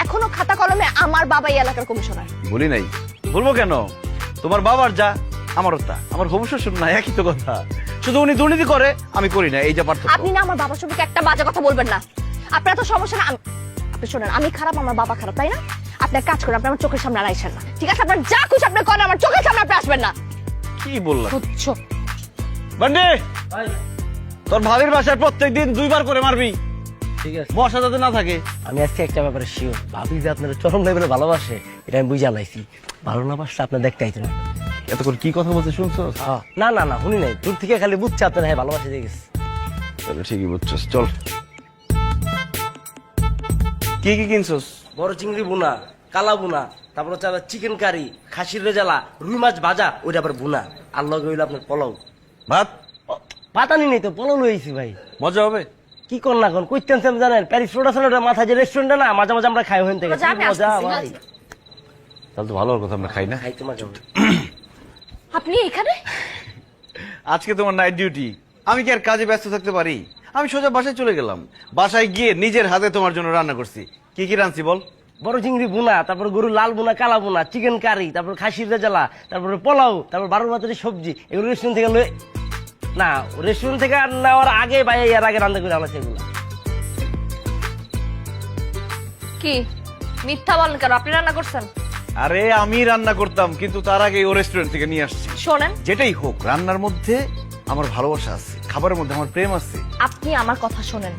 এখনো খাতা কলমে আমার বাবা এই এলাকার কমিশনার। বলি নাই, বলবো কেন? তোমার বাবার যা আমারও তা, আমার হবু শ্বশুর না, একই তো কথা। শুধু উনি দুর্নীতি করে, আমি করি না, এই যা পার্থক্য। আপনি না আমার বাবার সম্পর্কে একটা বাজে কথা বলবেন না। আপনার তো সমস্যা না। আপনি শোনেন, আমি খারাপ, আমার বাবা খারাপ, তাই না? আপনার কাজ করেন, আপনি আমার চোখের সামনে আর আইসেন না, ঠিক আছে? আপনার যা খুশি আপনি করেন, আমার চোখের সামনে আপনি আসবেন না। কি বললাম? তুচ্ছ। বান্ডি তোর ভাবির বাসায় প্রত্যেকদিন 2 বার করে মারবি, ঠিক আছে। মশা যাতে না থাকে। আমি আজকে একটা ব্যাপারে শিওর, ভাবি যে আপনার চরম লেভেলে ভালোবাসে, এটা আমি বুঝে আলাইছি। ভালো না বাসলে আপনার দেখতে আইতেন। এত করে কি কথা বলছে শুনছো? না না না, শুনি নাই, দূর থেকে খালি বুঝছে আপনার হ্যাঁ ভালোবাসে দিয়ে গেছে। তাহলে ঠিকই বুঝছস, চল। কি কি কিনছস? বড় চিংড়ি বুনা, কালা বুনা, তারপর হচ্ছে চিকেন কারি, খাসির রেজালা, রুই মাছ ভাজা, ওইটা আবার বুনা, আর লগে হইলো আপনার পোলাও। ভাত পাতানি নেই তো, পোলাও লইছি ভাই। মজা হবে? কি কর না কোন কইতেন জানেন, প্যারিস রোডা মাথা যে রেস্টুরেন্টে না, মাঝে মাঝে আমরা খাই ওখান থেকে। মজা, আমি মজা আসতেছি, ভাই, তাহলে তো ভালো কথা, আমরা খাই না। খাইতে মজা হবে। আপনি এখানে? আজকে তোমার নাইট ডিউটি, আমি কি আর কাজে ব্যস্ত থাকতে পারি? আমি সোজা বাসায় চলে গেলাম, বাসায় গিয়ে নিজের হাতে তোমার জন্য রান্না করছি। কি কি রাঁধছি বল? বড় চিংড়ি বুনা, তারপর গরু লাল বুনা, কালা বুনা, চিকেন কারি, তারপর খাসির রেজালা, তারপরে পোলাও, তারপর 12 মাতের সবজি, এগুলো রেস্টুরেন্ট থেকে না, রেস্টুরেন্ট থেকে নেওয়ার আগে ভাই এর আগে রান্না করে আনা সেগুলো। কি মিথ্যা বলেন কেন? আপনি রান্না করছেন? আরে আমি রান্না করতাম, কিন্তু তার আগে ও রেস্টুরেন্ট থেকে নিয়ে আসছি। শোনেন, যেটাই হোক, রান্নার মধ্যে আমার ভালোবাসা আছে, খাবারের মধ্যে আমার প্রেম আছে। আপনি আমার কথা শোনেন।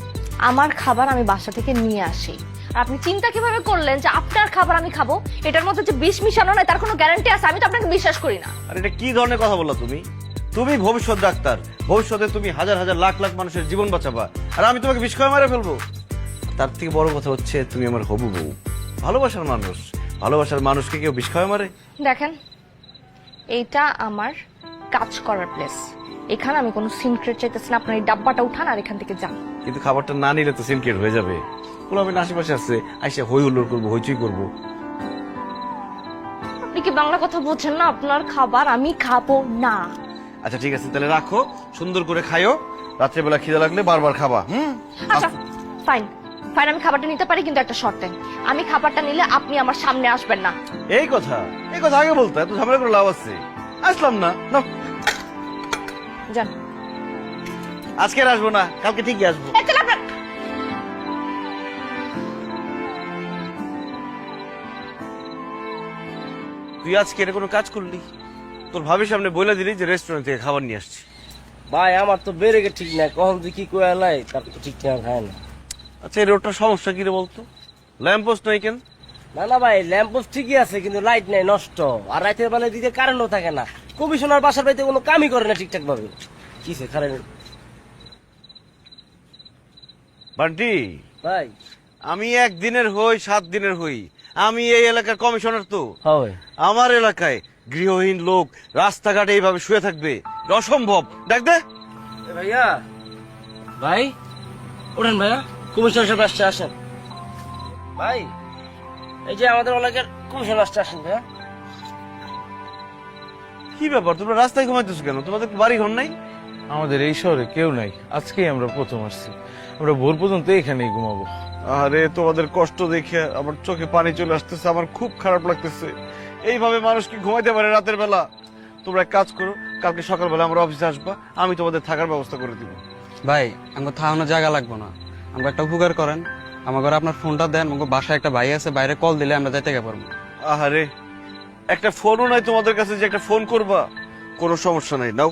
আমার খাবার আমি বাসা থেকে নিয়ে আসি, আর আপনি চিন্তা কিভাবে করলেন যে আপনার খাবার আমি খাবো? এটার মধ্যে যে বিষ মিশানো নাই তার কোনো গ্যারান্টি আছে? আমি তো আপনাকে বিশ্বাস করি না। আর এটা কি ধরনের কথা বললা তুমি? তুমি ভবিষ্যৎ ডাক্তার, ভবিষ্যতে তুমি হাজার হাজার লাখ লাখ মানুষের জীবন বাঁচাবা, আর আমি তোমাকে বিষ খাওয়া মেরে ফেলবো? তার থেকে বড় কথা হচ্ছে তুমি আমার হবু বউ, ভালোবাসার মানুষ। ভালোবাসার মানুষকে কেউ বিষ খাওয়া মারে? দেখেন, এইটা আমার কাজ করার প্লেস, এখানে আমি কোনো সিক্রেট চাইতেছি না। আপনার এই ডাব্বাটা উঠান আর এখান থেকে যান। কিন্তু খাবারটা না নিলে তো সিনক্রেট হয়ে যাবে। ওগুলো আমি আশেপাশে আছে, আইসা হই হুল্লোড় করবো, হইচই করবো। আপনি কি বাংলা কথা বোঝেন না? আপনার খাবার আমি খাবো না। আচ্ছা ঠিক আছে, তাহলে রাখো, সুন্দর করে খাইও, রাত্রেবেলা খিদে লাগলে বারবার খাবা। আচ্ছা ফাইন ফাইন, আমি খাবারটা নিতে পারি, কিন্তু একটা শর্তে। আমি খাবারটা নিলে আপনি আমার সামনে আসবেন না। এই কথা আগে বলতে, এত ঝামেলা করে লাভ আছে? আসলাম না, নাও। যান। আজকে আর আসবো না, কালকে ঠিকই আসবো। এই চল আপনার। তুই আজকে এটা কোনো কাজ করলি? তোর ভাবির সামনে বলে দিলি যে রেস্টুরেন্ট থেকে খাবার নিয়ে আসছি। ভাই আমার তো বেড়ে ঠিক নাই, কখন তুই কি কয়ে লাই, তারপর তো ঠিক ঠিকানা খায় না। আচ্ছা এই রোডটার সমস্যা কি রে বলতো? ল্যাম্প পোস্ট নাই কেন? না না ভাই, ল্যাম্প পোস্ট ঠিকই আছে, কিন্তু লাইট নাই, নষ্ট। আর রাতের বেলায় দিতে কারেন্টও থাকে না। কমিশনার বাসার বাড়িতে কোনো কামই করে না ঠিকঠাক ভাবে। কিসে খারাপ বান্টি ভাই? আমি 1 দিনের হই 7 দিনের হই, আমি এই এলাকার কমিশনার। তো হয় আমার এলাকায় গৃহহীন লোক রাস্তাঘাটে এইভাবে শুয়ে থাকবে? এটা অসম্ভব। দেখ দে ভাইয়া, ভাই ওঠেন ভাইয়া, কমিশনার সাহেব আসছে, আসেন ভাই। এই যে আমাদের এলাকার কমিশনার আসছে, আসেন ভাইয়া। কি ব্যাপার, তোমরা রাস্তায় ঘুমাইতেছো কেন? তোমাদের বাড়ি ঘর নাই? আমাদের এই শহরে কেউ নাই, আজকেই আমরা প্রথম আসছি। আমরা ভোর পর্যন্ত এখানেই ঘুমাবো। আরে তোমাদের কষ্ট দেখে আমার চোখে পানি চলে আসতেছে, আমার খুব খারাপ লাগতেছে। এইভাবে মানুষ কি ঘুমাইতে পারে রাতের বেলা? তোমরা এক কাজ করো, কালকে সকালবেলা আমরা অফিসে আসবা, আমি তোমাদের থাকার ব্যবস্থা করে দিব। ভাই আমাকে থাকানোর জায়গা লাগবে না, আমাকে একটা উপকার করেন, আমার ঘরে আপনার ফোনটা দেন, আমাকে বাসায় একটা ভাই আছে, বাইরে কল দিলে আমরা যাইতে পারবো। আহারে, একটা ফোনও নাই তোমাদের কাছে যে একটা ফোন করবা? কোনো সমস্যা নাই, নাও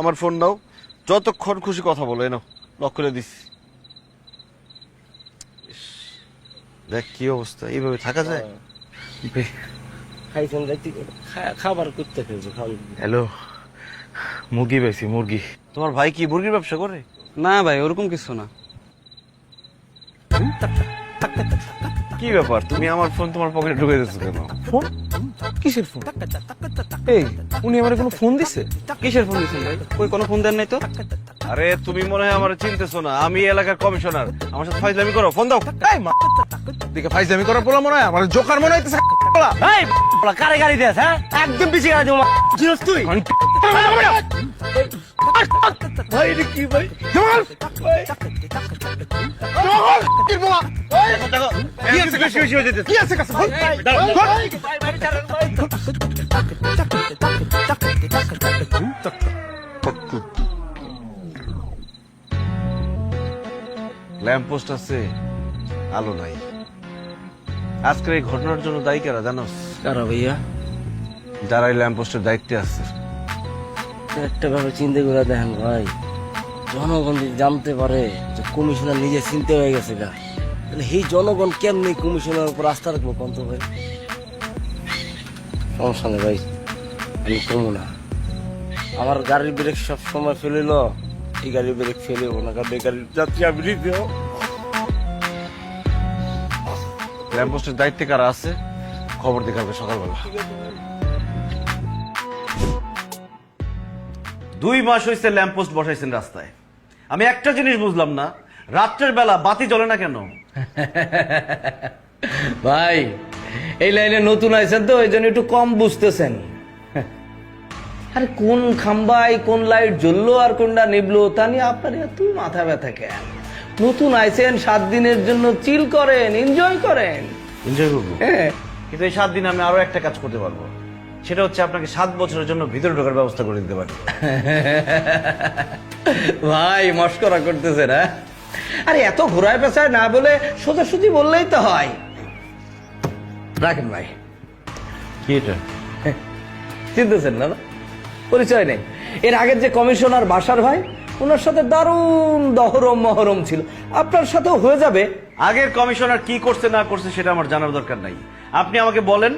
আমার ফোন নাও, যতক্ষণ খুশি কথা বলো। নাও, লক করে দিচ্ছি। ইস, দেখ কি অবস্থা, এইভাবে থাকা যায়? খাইছেন রাইতে খাবার করতে খেয়েছে, খাওয়া। হ্যালো, মুরগি পাইছি, মুরগি। তোমার ভাই কি মুরগির ব্যবসা করে? না ভাই, ওরকম কিছু না। কি ব্যাপার, তুমি আমার ফোন তোমার পকেটে ঢুকে দিচ্ছ কেন? ফোন? কিসের ফোন? এই উনি আমার কোনো ফোন দিছে? কিসের ফোন দিচ্ছেন ভাই? কই কোনো ফোন দেন নাই তো। আরে তুমি মনে হয় আমার চিনতেছো না, আমি এলাকার কমিশনার। আমার সাথে ফাইজলামি করো, ফোন দাও। এই মা, দেখে ফাইজলামি করার পোলা মনে হয়, আমার জোকার মনে হইতেছে। এই বলা কারে গাড়ি দেস? হ্যাঁ, একদম পিছিয়ে গাড়ি দেবো। জিরোস তুই ভাই এটা কি ভাই? কি আছে কাছে? ল্যাম্প পোস্ট আছে, আলো নাই। আজকের এই ঘটনার জন্য দায়ী কারা জানোস? কারা ভাইয়া? যারা এই ল্যাম্প পোস্টের দায়িত্বে আছে। তো একটা ব্যাপার চিন্তা করে দেখেন ভাই, জনগণ যদি জানতে পারে যে কমিশনার নিজে চিন্তা হয়ে গেছে গা, তাহলে এই জনগণ কেমনি কমিশনার উপর আস্থা রাখবো কন্ত ভাই? সমস্যা নেই ভাই, আমি কমু না। আমার গাড়ির ব্রেক সব সময় ফেলিল, এই গাড়ির ব্রেক ফেলিব না, কারণ এই গাড়ির যাত্রী আমি নিতে ল্যাম্পপোস্টের দায়িত্বে কারা আছে খবর দেখাবে সকালবেলা। 2 মাস হয়েছে ল্যাম্পপোস্ট বসাইছেন রাস্তায়, আমি একটা জিনিস বুঝলাম না, রাত্রের বেলা বাতি জ্বলে না কেন? ভাই এই লাইনে নতুন আইছেন তো এই জন্য একটু কম বুঝতেছেন। আরে কোন খাম্বায় কোন লাইট জ্বললো আর কোনটা নিবলো তা নিয়ে আপনার এত মাথা ব্যথা কেন? নতুন আইছেন 7 দিনের জন্য চিল করেন, এনজয় করেন। এনজয় করবো, হ্যাঁ, কিন্তু এই 7 দিনে আমি আরো একটা কাজ করতে পারবো, সেটা হচ্ছে আপনাকে 7 বছরের জন্য ভিতরে ঢোকার ব্যবস্থা করে দিতে পারি। ভাই মস্করা করতেছেন? হ্যাঁ, আরে এত ঘোরায় পেঁচায় না বলে সোজাসুজি বললেই তো হয়। রাখেন ভাই। কি এটা? চিনতেছেন না? পরিচয় নেই? এর আগের যে কমিশনার বাসার ভাই, ওনার সাথে দারুণ দহরম মহরম ছিল, আপনার সাথেও হয়ে যাবে। আগের কমিশনার কি করছে না করছে সেটা আমার জানার দরকার নাই, আপনি আমাকে বলেন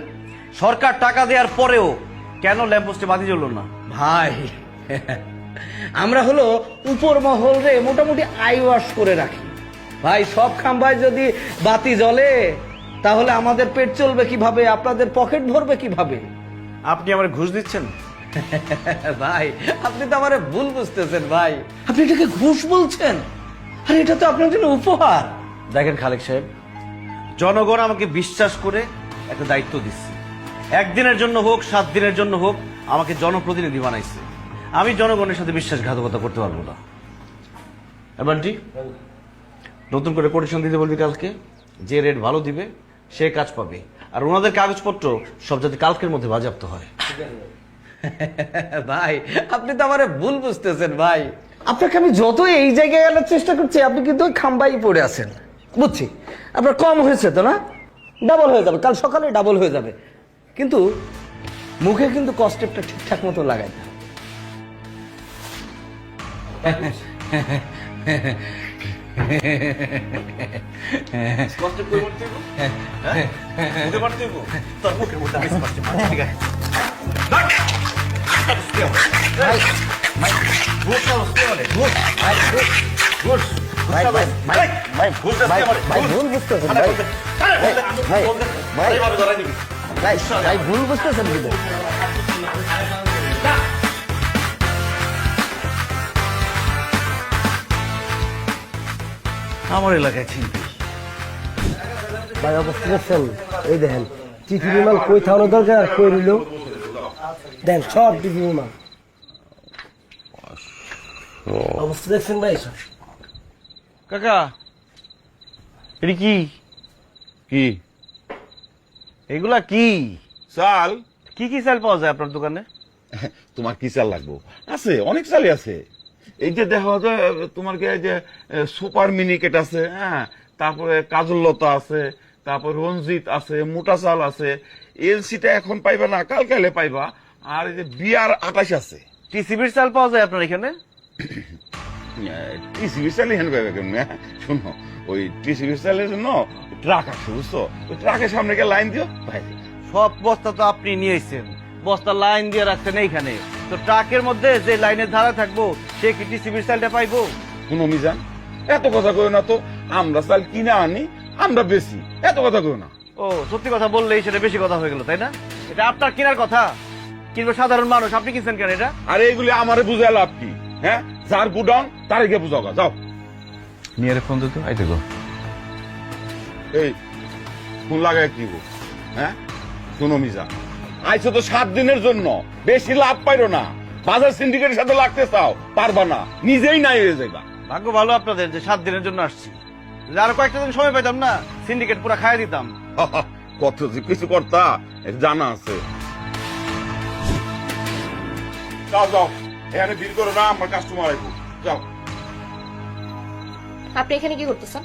সরকার টাকা দেওয়ার পরেও কেন ল্যাম্পপোস্টে বাতি জ্বললো না? ভাই আমরা হলো উপর মহল রে মোটামুটি আই ওয়াশ করে রাখি ভাই। সব খাম্বায় যদি বাতি জ্বলে তাহলে আমাদের পেট চলবে কিভাবে, আপনাদের পকেট ভরবে কিভাবে? আপনি আমার ঘুষ দিচ্ছেন? ভাই আপনি তো আমার ভুল বুঝতেছেন ভাই, আপনি এটাকে ঘুষ বলছেন? আরে এটা তো আপনার জন্য উপহার। দেখেন খালেক সাহেব, জনগণ আমাকে বিশ্বাস করে একটা দায়িত্ব দিচ্ছে, 1 দিনের জন্য হোক 7 দিনের জন্য হোক আমাকে জনপ্রতিনিধি বানাইছে, আমি জনগণের সাথে বিশ্বাসঘাতকতা করতে পারবো না। এমনটি নতুন করে কোটেশন দিতে বলবি কালকে, যে রেট ভালো দিবে সে কাজ পাবে, আর ওনাদের কাগজপত্র সব যাতে কালকের মধ্যে বাজেয়াপ্ত হয়। ভাই আপনি তো আমার ভুল বুঝতেছেন ভাই, আপনাকে আমি যত এই জায়গায় আনার চেষ্টা করছি আপনি কিন্তু ওই খাম্বাই পড়ে আছেন। বুঝছি আপনার কম হয়েছে তো না, ডাবল হয়ে যাবে, কাল সকালে ডাবল হয়ে যাবে, কিন্তু মুখে কিন্তু কস্টেপটা ঠিকঠাক মতো লাগাইতে হবে। ভুল বুঝতেছেন ভাই, ভুল বুঝতেছেন কিন্তু। আমার এলাকায় চিনবি ভাই অবস্থা দেখছেন? এই দেখেন টিভি বিমাল কই থাকানো দরকার, কই রইল দেন সব টিভি বিমাল অবস্থা দেখছেন ভাই? কাকা এটা কি কি এগুলা কি চাল? কি কি চাল পাওয়া যায় আপনার দোকানে? তোমার কি চাল লাগবো? আছে, অনেক চালই আছে। এই যে দেখো যে তোমার কি এই যে সুপার মিনিকেট আছে, হ্যাঁ, তারপরে কাজললতা আছে, তারপর রঞ্জিত আছে, মোটা চাল আছে, এলসিটা এখন পাইবা না, কালকালে পাইবা, আর এই যে বিয়ার 28 আছে। টিসিবির চাল পাওয়া যায় আপনার এখানে? টিসিবি চাল এখানে পাইবা কেমন? শোনো, ওই টিসিবি চালের জন্য ট্রাক আছে, বুঝছো? ওই ট্রাকের সামনে গিয়ে লাইন দিও, ভাই। সব বস্তা তো আপনি নিয়েছেন, বস্তা লাইন দিয়ে রাখছেন এইখানে, তো ট্রাকের মধ্যে যে লাইনের ধারা থাকবো সে কি টিসিবির চালটা পাইবো? কোনো মিজান, এত কথা কই না তো, আমরা চাল কিনে আনি, আমরা বেশি, এত কথা কই না। ও সত্যি কথা বললেই সেটা বেশি কথা হয়ে গেল, তাই না? এটা আপনার কেনার কথা, কিনবে সাধারণ মানুষ, আপনি কিনছেন কেন এটা? আরে এগুলি আমারে বুঝায় লাভ কি? হ্যাঁ, যার গুডাউন তারে গিয়ে বুঝাও, যাও। নিয়ে ফোন দিত, আই দেখো। এই ফোন লাগায় কি গো? হ্যাঁ, শোনো মিজান, আইছো তো 7 দিনের জন্য, বেশি লাভ পাইরো না। বাজার সিন্ডিকেটের সাথে লাগতে চাও, পারবা না, নিজেই নাই হয়ে যাইবা। ভাগ্য ভালো আপনাদের যে 7 দিনের জন্য আসছি, যদি আরো কয়েকটা দিন সময় পেতাম না, সিন্ডিকেট পুরো খাইয়ে দিতাম। কত যে কিছু করতা জানা আছে। যাও যাও, এখানে বিল করো না, আমার কাস্টমার আইবো, যাও। আপনি এখানে কি করতেছেন?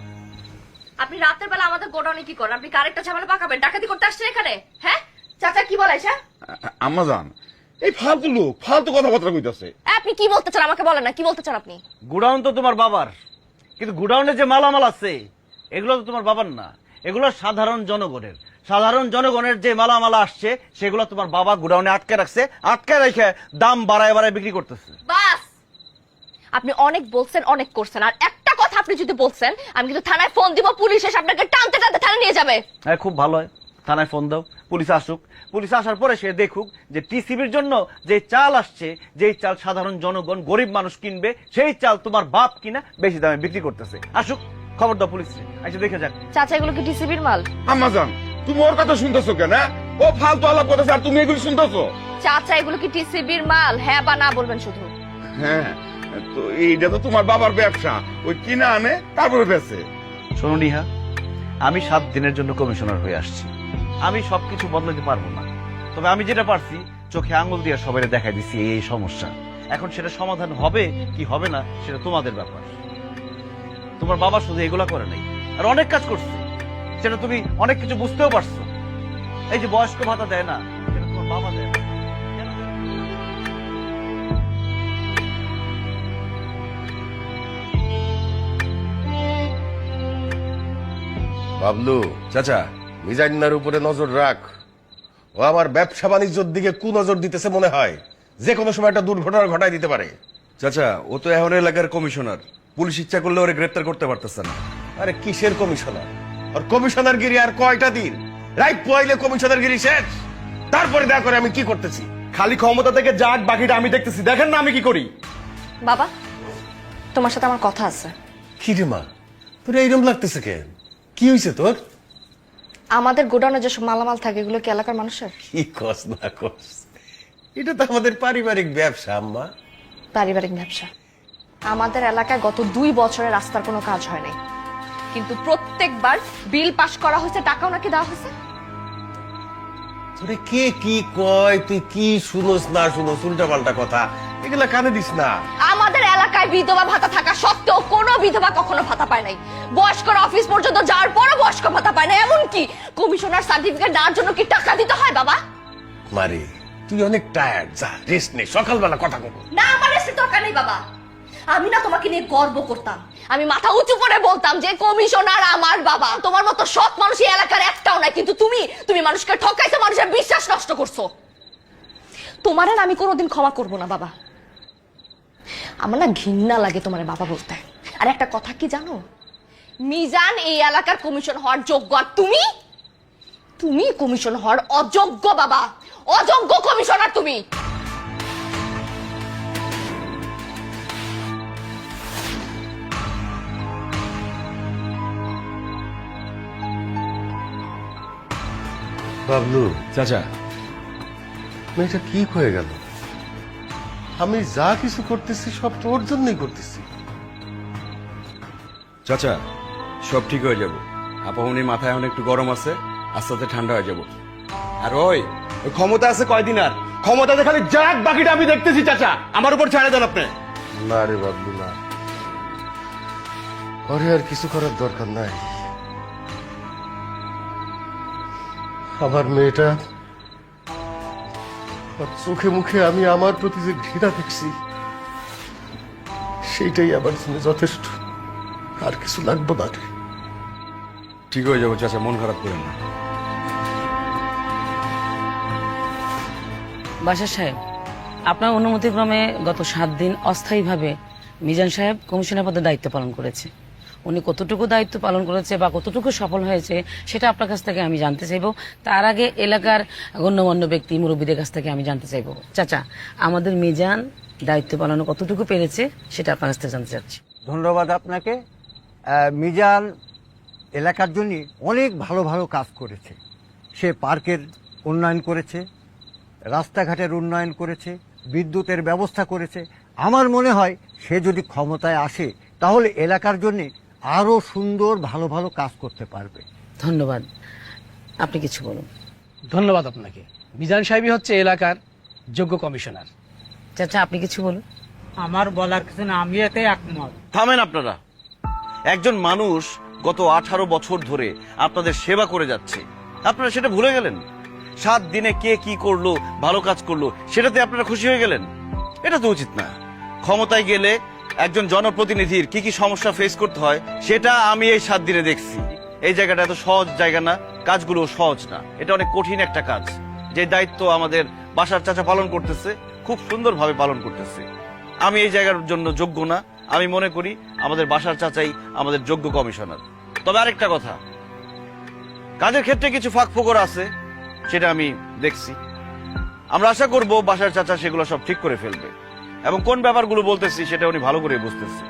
আপনি রাতের বেলা আমাদের গোডাউনে কি করেন? আপনি কারেক্টটা ঝামেলা পাকাবেন, ডাকাতি করতে আসছেন এখানে? হ্যাঁ চাচা কি বলে? আম্মা জান, এই ফালতু লোক ফালতু কথাবার্তা কইতাছে। আপনি কি বলতে চান আমাকে বলেন না, কি বলতে চান আপনি? গোডাউন তো তোমার বাবার, কিন্তু গোডাউনে যে মালামাল আছে এগুলো তো তোমার বাবার না, এগুলো সাধারণ জনগণের। সাধারণ জনগণের যে মালামাল আসছে সেগুলো তোমার বাবা গোডাউনে আটকে রাখছে, আটকে রেখে দাম বাড়ায় বাড়ায় বিক্রি করতেছে। বাস, আপনি অনেক বলছেন, অনেক করছেন, আর একটা কথা আপনি যদি বলছেন আমি কিন্তু থানায় ফোন দিব, পুলিশ এসে আপনাকে টানতে টানতে থানায় নিয়ে যাবে। হ্যাঁ, খুব ভালো হয়, থানায় ফোন দাও, পুলিশ আসুক। পুলিশ আসার পরে সে দেখুক যে টিসিবির জন্য যে চাল আসছে, যেই চাল সাধারণ জনগণ গরিব মানুষ কিনবে, সেই চাল তোমার বাপ কিনা বেশি দামে বিক্রি করতেছে। আসুক, খবর দাও পুলিশ, এসে দেখে যাক। চাচা, এগুলো কি টিসিবির মাল? আম্মাজান, তুমি ওর কথা শুনতেছো কেন? ও ফালতু আলাপ করতেছে আর তুমি এগুলো শুনতেছো? চাচা, এগুলো কি টিসিবির মাল? হ্যাঁ বা না বলবেন শুধু। হ্যাঁ, তো এইটা তো তোমার বাবার ব্যবসা, ওই কিনা আনে তারপরে বেচে। শোনো নিহা, আমি 7 দিনের জন্য কমিশনার হয়ে আসছি, আমি সবকিছু বদলাতে পারবো না, তবে আমি যেটা পারছি চোখে আঙুল দিয়ে সবাই দেখাই দিচ্ছি এই সমস্যা। এখন সেটা সমাধান হবে কি হবে না সেটা তোমাদের ব্যাপার। তোমার বাবা শুধু এগুলা করে নাই, আর অনেক কাজ করছে, সেটা তুমি অনেক কিছু বুঝতেও পারছো। এই যে বয়স্ক ভাতা দেয় না, সেটা তোমার বাবা দেয় না। কেন দেয় না? বাবলু চাচা, মিজান্নার উপরে নজর রাখ। ও আমার ব্যবসা বাণিজ্যের দিকে কুনজর দিতেছে মনে হয়, যে কোনো সময় একটা দুর্ঘটনা ঘটায় দিতে পারে। চাচা, ও তো এখন এলাকার কমিশনার, পুলিশ ইচ্ছা করলে ওরে গ্রেপ্তার করতে পারতেছে না। আরে কিসের কমিশনার? আর কমিশনার গিরি আর কয়টা দিন? রাইট পয়লে কমিশনার গিরি শেষ, তারপরে দেখা করে আমি কি করতেছি। খালি ক্ষমতা থেকে যাক, বাকিটা আমি দেখতেছি, দেখেন না আমি কি করি। বাবা, তোমার সাথে আমার কথা আছে। কি রে মা, তোর এইরকম লাগতেছে কেন? কি হয়েছে তোর? আমাদের গোডাউনে যেসব মালামাল থাকে এগুলো কি এলাকার মানুষের? কি কস না কস, এটা তো আমাদের পারিবারিক ব্যবসা আম্মা। পারিবারিক ব্যবসা। আমাদের এলাকায় গত 2 বছরে রাস্তার কোনো কাজ হয় নাই, কিন্তু প্রত্যেকবার বিল পাস করা হয়েছে, টাকাও নাকি দেওয়া হয়েছে। তোরে কে কি কয়, তুই কি শুনোস না শুনোস উল্টা পাল্টা কথা, এগুলা কানে দিস না। আমাদের এলাকায় বিধবা ভাতা থাকা সত্ত্বেও কোনো বিধবা কখনো ভাতা পায় নাই। বয়স্কর অফিস পর্যন্ত যাওয়ার পরও বয়স্ক ভাতা পায় না। এমনকি কমিশনার সার্টিফিকেট দেওয়ার জন্য কি টাকা দিতে হয় বাবা? মারে, তুই অনেক টায়ার্ড, যা রেস্ট নে, সকালবেলা কথা বলবো। না, আমার রেস্টের দরকার নেই বাবা। আমি না তোমাকে নিয়ে গর্ব করতাম, আমি মাথা উঁচু করে বলতাম যে কমিশনার আমার বাবা। তোমার মতো সৎ মানুষ এই এলাকার একটাও নাই, কিন্তু তুমি মানুষকে ঠকাইছো, মানুষের বিশ্বাস নষ্ট করছো। তোমার আর আমি কোনোদিন ক্ষমা করবো না বাবা। আমার না ঘৃণা লাগে তোমার বাবা বলতে। আর একটা কথা কি জানো, মিজান এই এলাকার কমিশন হওয়ার যোগ্য, আর তুমি কমিশন হওয়ার অযোগ্য বাবা, অযোগ্য কমিশনার তুমি। বাবলু চাচা, মেয়েটা কি হয়ে গেল? আমি যা কিছু করতেছি সব তোর জন্যই করতেছি। চাচা, সব ঠিক হয়ে যাব। আপামনির মাথায় এখন একটু গরম আছে, আস্তে আস্তে ঠান্ডা হয়ে যাব। আর ওই ক্ষমতা আছে কয়দিন, আর ক্ষমতাতে খালি যাক, বাকিটা আমি দেখতেছি। চাচা, আমার উপর ছেড়ে দেন আপনি। না রে বাবলু না, ওরে আর কিছু করার দরকার নাই। আমার মেয়েটা, ওর চোখে মুখে আমি আমার প্রতি যে ঘৃণা দেখছি, সেইটাই আমার জন্য যথেষ্ট। আর কিছু লাগবে না রে। ঠিক হয়ে যাবো চাচা, মন খারাপ করেন না। বাসার সাহেব, আপনার অনুমতিক্রমে গত 7 দিন অস্থায়ীভাবে মিজান সাহেব কমিশনার পদে দায়িত্ব পালন করেছে। উনি কতটুকু দায়িত্ব পালন করেছে বা কতটুকু সফল হয়েছে সেটা আপনার কাছ থেকে আমি জানতে চাইবো। তার আগে এলাকার গণ্যমান্য ব্যক্তি মুরব্বীদের কাছ থেকে আমি জানতে চাইবো, চাচা আমাদের মিজান দায়িত্ব পালনে কতটুকু পেরেছে সেটা আপনার কাছ থেকে জানতে চাচ্ছি। ধন্যবাদ আপনাকে। মিজান এলাকার জন্য অনেক ভালো ভালো কাজ করেছে। সে পার্কের উন্নয়ন করেছে, রাস্তাঘাটের উন্নয়ন করেছে, বিদ্যুতের ব্যবস্থা করেছে। আমার মনে হয় সে যদি ক্ষমতায় আসে তাহলে এলাকার জন্য আরো সুন্দর ভালো ভালো কাজ করতে পারবে। ধন্যবাদ, আপনি কিছু বলুন। ধন্যবাদ আপনাকে। মিজান সাহেবই হচ্ছে এলাকার যোগ্য কমিশনার। চাচা আপনি কিছু বলুন। আমার বলার কিছু না, আমি এতে একমত। থামেন আপনারা। একজন মানুষ গত 18 বছর ধরে আপনাদের সেবা করে যাচ্ছে, আপনারা সেটা ভুলে গেলেন? 7 দিনে কে কি করলো, ভালো কাজ করলো, সেটাতে আপনারা খুশি হয়ে গেলেন? এটা তো উচিত না। ক্ষমতায় গেলে একজন জনপ্রতিনিধির কি কি সমস্যা ফেস করতে হয় সেটা আমি এই 7 দিনে দেখছি। এই জায়গাটা এত সহজ জায়গা না, কাজগুলো সহজ না, এটা অনেক কঠিন একটা কাজ। যে দায়িত্ব আমাদের বাসার চাচা পালন করতেছে, খুব সুন্দরভাবে পালন করতেছে। আমি এই জায়গার জন্য যোগ্য না, আমি মনে করি আমাদের বাসার চাচাই আমাদের যোগ্য কমিশনার। তবে আরেকটা কথা, কাজের ক্ষেত্রে কিছু ফাঁক ফোকর আছে, সেটা আমি দেখছি। আমরা আশা করব বাসার চাচা সেগুলো সব ঠিক করে ফেলবে, এবং কোন ব্যাপারগুলো বলতেছি সেটা উনি ভালো করে বুঝতেছে।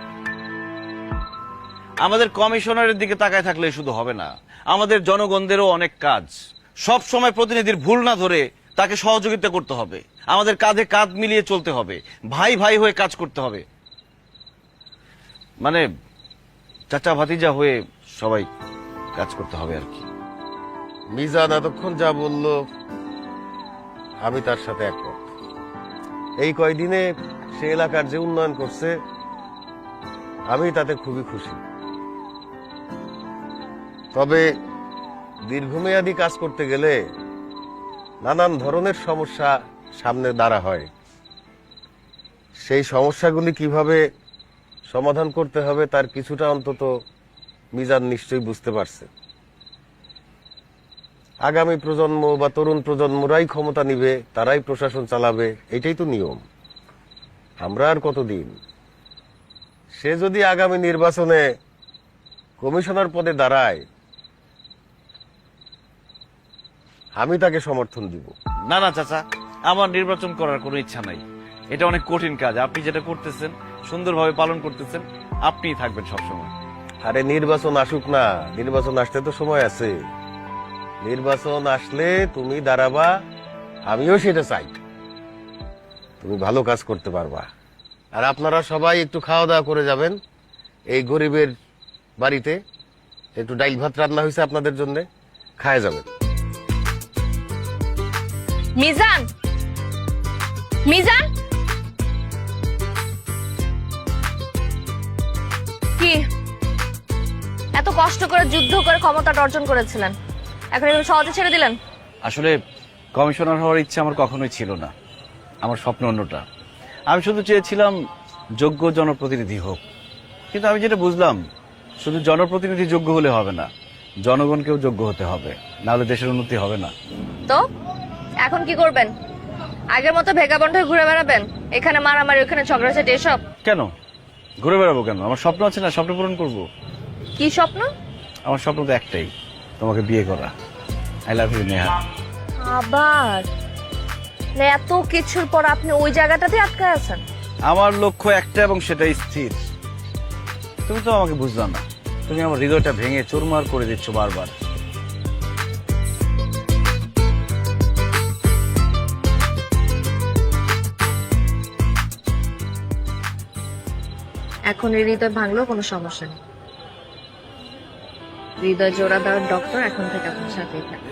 আমাদের কমিশনারের দিকে তাকায় থাকলে শুধু হবে না, আমাদের জনগণদেরও অনেক কাজ। সব সময় প্রতিনিধির ভুল না ধরে তাকে সহযোগিতা করতে হবে, আমাদের কাঁধে কাঁধ মিলিয়ে চলতে হবে, ভাই ভাই হয়ে কাজ করতে হবে। মানে চাচা ভাতিজা হয়ে সবাই কাজ করতে হবে আর কি। মিজান এতক্ষণ যা বলল আমি তার সাথে একমত। এই কয়দিনে সে এলাকার যে উন্নয়ন করছে আমি তাতে খুবই খুশি। তবে দীর্ঘমেয়াদী কাজ করতে গেলে নানান ধরনের সমস্যা সামনে দাঁড়া হয়। সেই সমস্যাগুলি কিভাবে সমাধান করতে হবে তার কিছুটা অন্তত মিজান নিশ্চয়ই বুঝতে পারছে। আগামী প্রজন্ম বা তরুণ প্রজন্মরাই ক্ষমতা নিবে, তারাই প্রশাসন চালাবে, এটাই তো নিয়ম। আমরা আর কতদিন? সে যদি আগামী নির্বাচনে কমিশনার পদে দাঁড়ায় আমি তাকে সমর্থন দিব। না না চাচা, আমার নির্বাচন করার কোনো ইচ্ছা নাই। এটা অনেক কঠিন কাজ, আপনি যেটা করতেছেন সুন্দরভাবে পালন করতেছেন, আপনিই থাকবেন সবসময়। আরে নির্বাচন আসুক না, নির্বাচন আসতে তো সময় আছে। নির্বাচন আসলে তুমি দাঁড়াবা, আমিও সেটা চাই। তুমি ভালো কাজ করতে পারবা। আর আপনারা সবাই একটু খাওয়া দাওয়া করে যাবেন। এই গরিবের বাড়িতে একটু ডাইল ভাত রান্না হয়েছে আপনাদের জন্য, খায় যাবেন। মিজান, মিজান, কি এত কষ্ট করে যুদ্ধ করে ক্ষমতাটা অর্জন করেছিলেন, এখন এগুলো সহজে ছেড়ে দিলেন? আসলে কমিশনার হওয়ার ইচ্ছা আমার কখনোই ছিল না, আমার স্বপ্ন অন্যটা। আমি শুধু চেয়েছিলাম যোগ্য জনপ্রতিনিধি হোক। কিন্তু আমি যেটা বুঝলাম, শুধু জনপ্রতিনিধি যোগ্য হলে হবে না, জনগণকেও যোগ্য হতে হবে, নাহলে দেশের উন্নতি হবে না। তো এখন কি করবেন? আগের মতো ভেগাবন্ড হয়ে ঘুরে বেড়াবেন, এখানে মারামারি ওখানে ঝগড়াঝাটি এসব? কেন ঘুরে বেড়াবো কেন? আমার স্বপ্ন আছে না, স্বপ্ন পূরণ করব। কি স্বপ্ন? আমার স্বপ্ন তো একটাই, তোমাকে বিয়ে করা। I love you Neha. আবার এত কিছুর পর আপনি ওই জায়গাটাতে আটকে আছেন? আমার লক্ষ্য একটা এবং সেটাই স্থির। তুমি তো আমাকে বুঝলা না, তুমি আমার হৃদয়টা ভেঙে চুরমার করে দিচ্ছ বারবার। এখন এই হৃদয় ভাঙলেও কোনো সমস্যা নেই। হৃদয় জোড়া দেওয়ার ডক্টর এখন থেকে আপনার সাথেই থাকে।